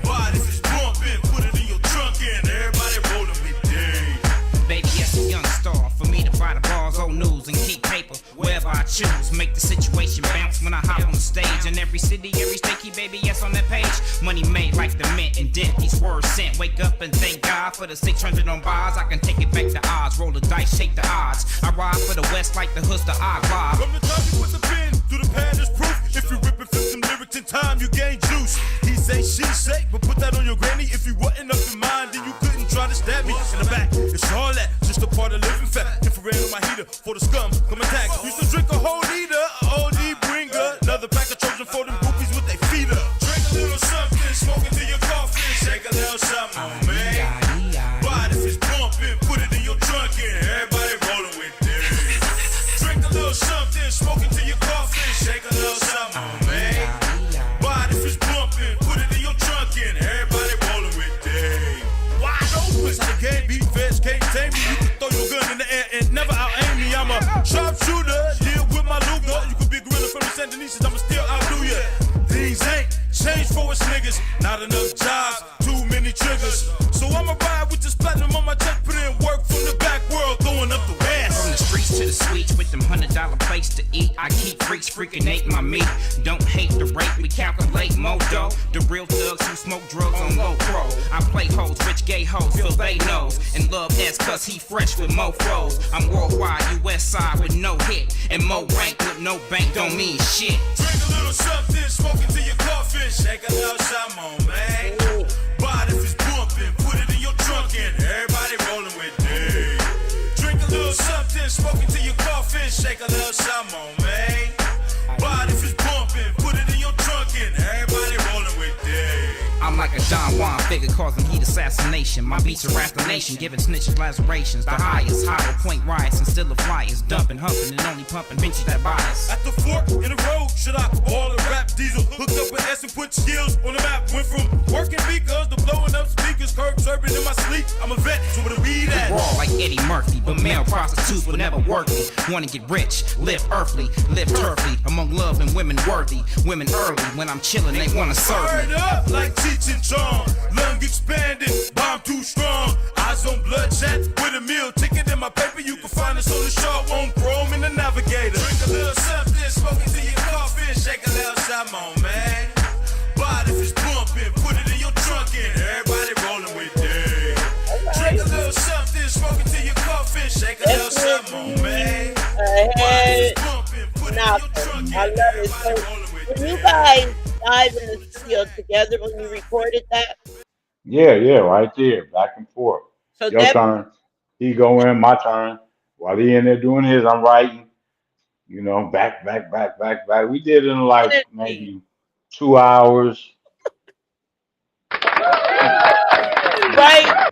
Body is bumping, put it in your trunk and everybody rolling with day. Baby, yes, a young star. For me to buy the bars, old news, and keep paper wherever I choose. Make the situation bounce when I hop on the stage. In every city, every state, keep baby, yes, on that page. Money made like the mint and dent. These words sent. Wake up and thank God for the 600 on bars. I can take it back to odds. Roll the dice, shake the odds. I ride for the West like the hoods to Agua. From the time you put the pen through the pad is proof. If you rip and flip some lyrics in time, you gain juice. He say, she say, but put that on your granny. If you wasn't up in mind, then you couldn't try to stab me in the back. It's all that, just a part of living fat. Infrared on my heater for the scum, come attack. Used to drink a whole liter, OD bringer. Another pack of Trojan for them groupies with their feet up. Drink a little something, smoke it to your coffee, shake a little something on me. Body is bumping, put it in your trunk and everybody rolling with this. Drink a little something, smoke it to your coffee, shake a little something on me. Body is bumping, put it in your trunk and everybody rolling with this. Wide open, how the game beat feds can't tame me. You can throw your gun in the air and never out aim me. I'm a sharpshooter, deal with my Luger. You can be a gorilla from the Sandinistas, I'ma still outdo ya. Things ain't changed for us niggas. Not enough jobs, too many triggers. So I'ma ride with this platinum on my chest, put in work from the back world, throwing up the west. From the streets to the suites with them $100 plates to eat. I keep freaks freaking ate my meat. Don't hate the rate, we calculate more dough. The real thugs who smoke drugs on low pro. I play hoes, rich gay hoes, feel they knows. And love S cause he fresh with mo flows. I'm worldwide, US side with no hit. And mo rank with no bank don't mean shit. Drink a little something, smoke it to your coffin, shake a little something on me. Body is bumping, put it in your trunk and everybody rolling with it. Drink a little something, smoke it to your coffin, shake a little something on me. Body is bumping, put it in your trunk and everybody rolling with it. I'm like a Don Juan figure causing heat assassination. My beats harass the nation, giving snitches lacerations. The highest, hollow point riots and still the flyers. Dumping, humping, and only pumping benches that bias. At the fork in the road, should I Author Rapper Diesel? Hooked up with S and put skills on the map. Went from working beakers to blowing up speakers. Curb serving in my sleep. I'm a vet, so where the weed at? Raw like Eddie Murphy, but male prostitutes will never work me. Wanna get rich, live earthly, live turfly. Among love and women worthy. Women early, when I'm chilling, they wanna serve me. Turn up like Cheech and Chong. Lung expanded, bomb too strong. Eyes on bloodshot with a meal ticket in my paper. You can find us on the show on Chrome in the Navigator. Drink a little something, smoke it to your coffin, shake a little something on, man. Definitely a head knocker. I love it. So when you guys dive in the studio together when you recorded that, Yeah, yeah, right there, back and forth. so Your that turn. He go in, my turn. While he in there doing his, I'm writing. Back, back, back, back, back. We did it in like energy, maybe 2 hours. right?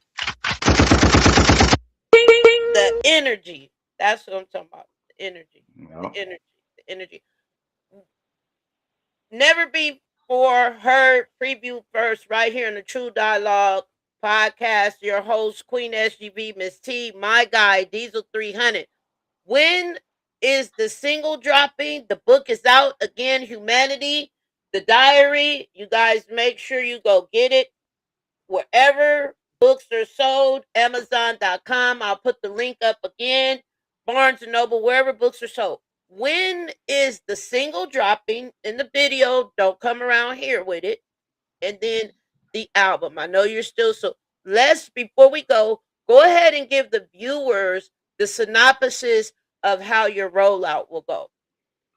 The energy. That's what I'm talking about. The energy. The Yeah. energy. The energy. Never before heard preview first right here in the True Dialogue podcast. Your host, Queen SGV, Miss T, my guy, Diesel 300. When is the single dropping? The book is out again, Humanity, the diary. You guys make sure you go get it wherever books are sold, Amazon.com. I'll put the link up again. Barnes and Noble, wherever books are sold. When is the single dropping in the video? Don't come around here with it. And then the album. I know you're still so. Let's, before we go ahead and give the viewers the synopsis of how your rollout will go.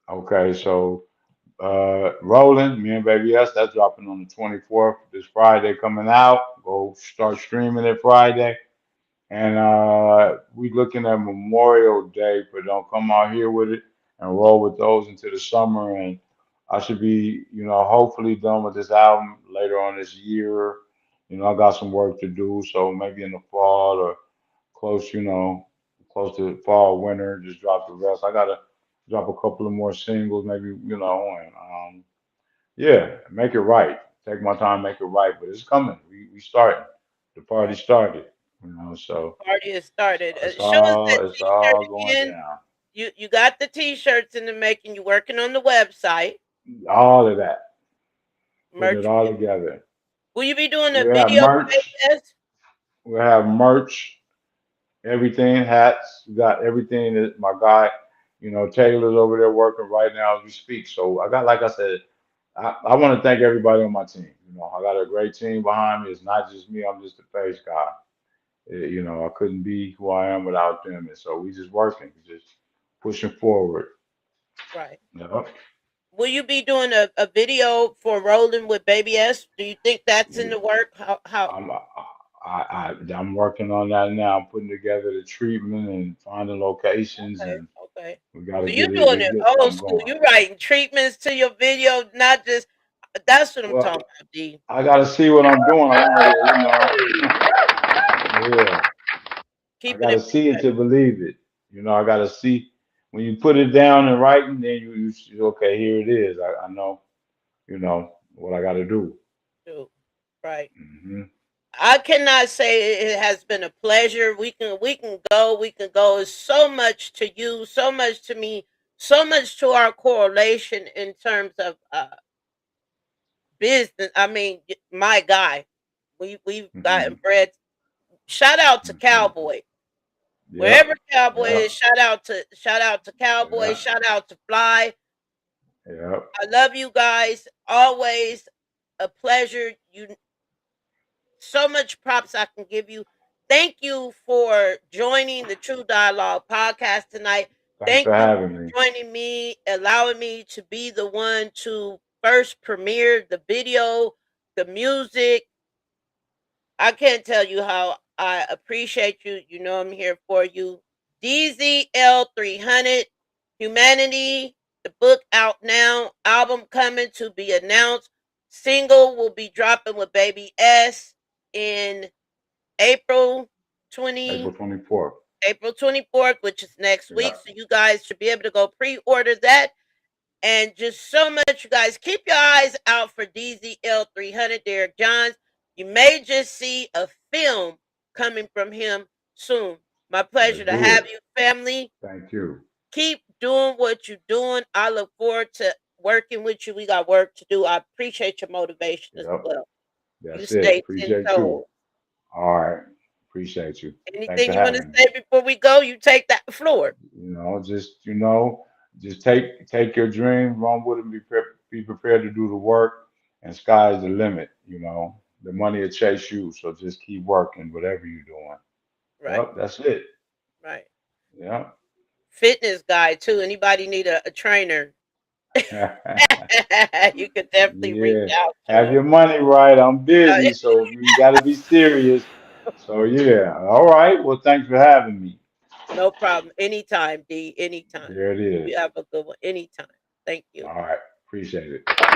Okay, so rolling, me and Baby S, that's dropping on the 24th. This Friday coming out. Go start streaming it Friday. And we looking at Memorial Day, but don't come out here with it and roll with those into the summer. And I should be, hopefully done with this album later on this year. I got some work to do, so maybe in the fall or close, close to fall, winter, just drop the rest. I gotta drop a couple of more singles, maybe, and yeah, make it right. Take my time, make it right, but it's coming. We starting. The party Right. started, The so. party has started. It's Show us that all it's t-shirt all going again. down. You got the t-shirts in the making. You're working on the website. All of that. Putting it Merch. all together. Will you be doing a We have video for merch. ABS? We have merch, everything, hats. We got everything that my guy, Taylor's over there working right now as we speak. So I got, like I said, I want to thank everybody on my team. I got a great team behind me. It's not just me. I'm just the face guy. I couldn't be who I am without them. And so we just working, just pushing forward. Right. Yep. Will you be doing a video for Rolling with Baby S? Do you think that's in the work? How I'm I'm working on that now. I'm putting together the treatment and finding locations, okay, and okay. we got to So you're get it. doing Let's it get old something school. going. You're writing treatments to your video, not just that's what I'm Well, talking about, D. I got to see what I'm doing. I want to, yeah. I Keeping got to it see it to believe it. I got to see when you put it down in writing, then you see, okay, here it is. I know, what I got to do. professional. Right. Hmm. I cannot say it has been a pleasure. We can go. It's so much to you, so much to me, so much to our correlation in terms of business. I mean, my guy, we've Hmm. gotten bread. Shout out to Hmm. Cowboy. Yep. Wherever Cowboy Yep. is, shout out to Cowboy, Yep. shout out to Fly. Yep. I love you guys. Always a pleasure. You so much props I can give you. Thank you for joining the True Dialogue podcast tonight. Thanks Thank for you having me. for joining me, allowing me to be the one to first premiere the video, the music. I can't tell you how I appreciate you. You know I'm here for you. DZL300, Humanity, the book out now, album coming to be announced. Single will be dropping with Baby S in April 20 April 24th. April 24th, which is next week. Yep. So you guys should be able to go pre-order that. And just so much, you guys keep your eyes out for DZL300, Derrick Johns. You may just see a film coming from him soon. My Let's pleasure to do have it. you, family. Thank you. Keep doing what you're doing. I look forward to working with you. We got work to do. I appreciate your motivation as Yep. well. You That's it. stay 10 Appreciate you. toes. All right. Appreciate you. Thanks for Anything you want to having me. say before we go? You take that floor. Just just take your dream, run with it, be prepared to do the work, and sky's the limit. The money will chase you, so just keep working, whatever you're doing. Right, Yep, that's it. right. Yeah. Fitness guy too. Anybody need a trainer? You could definitely reach Yeah. out to Have him. your money right. I'm Uh, busy, so we got to be serious. So yeah. All right. Well, thanks for having me. no problem. Anytime, D. Anytime. There it You is. have a good one. Anytime. Thank you. All right. Appreciate it. True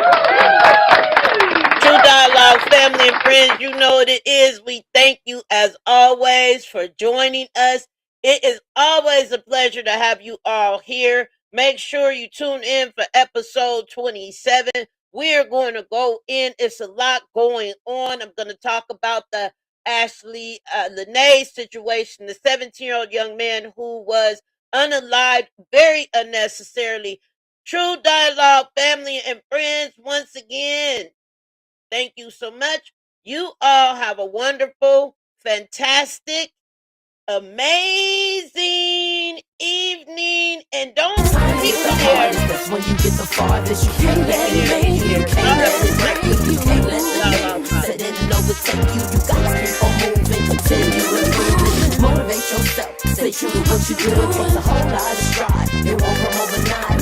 Dialogue family and friends, you know what it is. We thank you as always for joining us. It is always a pleasure to have you all here. Make sure you tune in for episode 27. We are going to go in. It's a lot going on. I'm going to talk about the Ashley Lene situation, the 17-year-old young man who was unalived very unnecessarily. True Dialogue family and friends, once again, thank you so much. You all have a wonderful, fantastic, amazing evening. And don't keep there. That's when you get the farthest. You can't let it make you. Can't let it break you. You can't let it make you. Set it and overtake you. You gotta keep on moving. Continue improving. Motivate yourself. Stay true to what you do. It takes a whole lot of stride. It won't come overnight.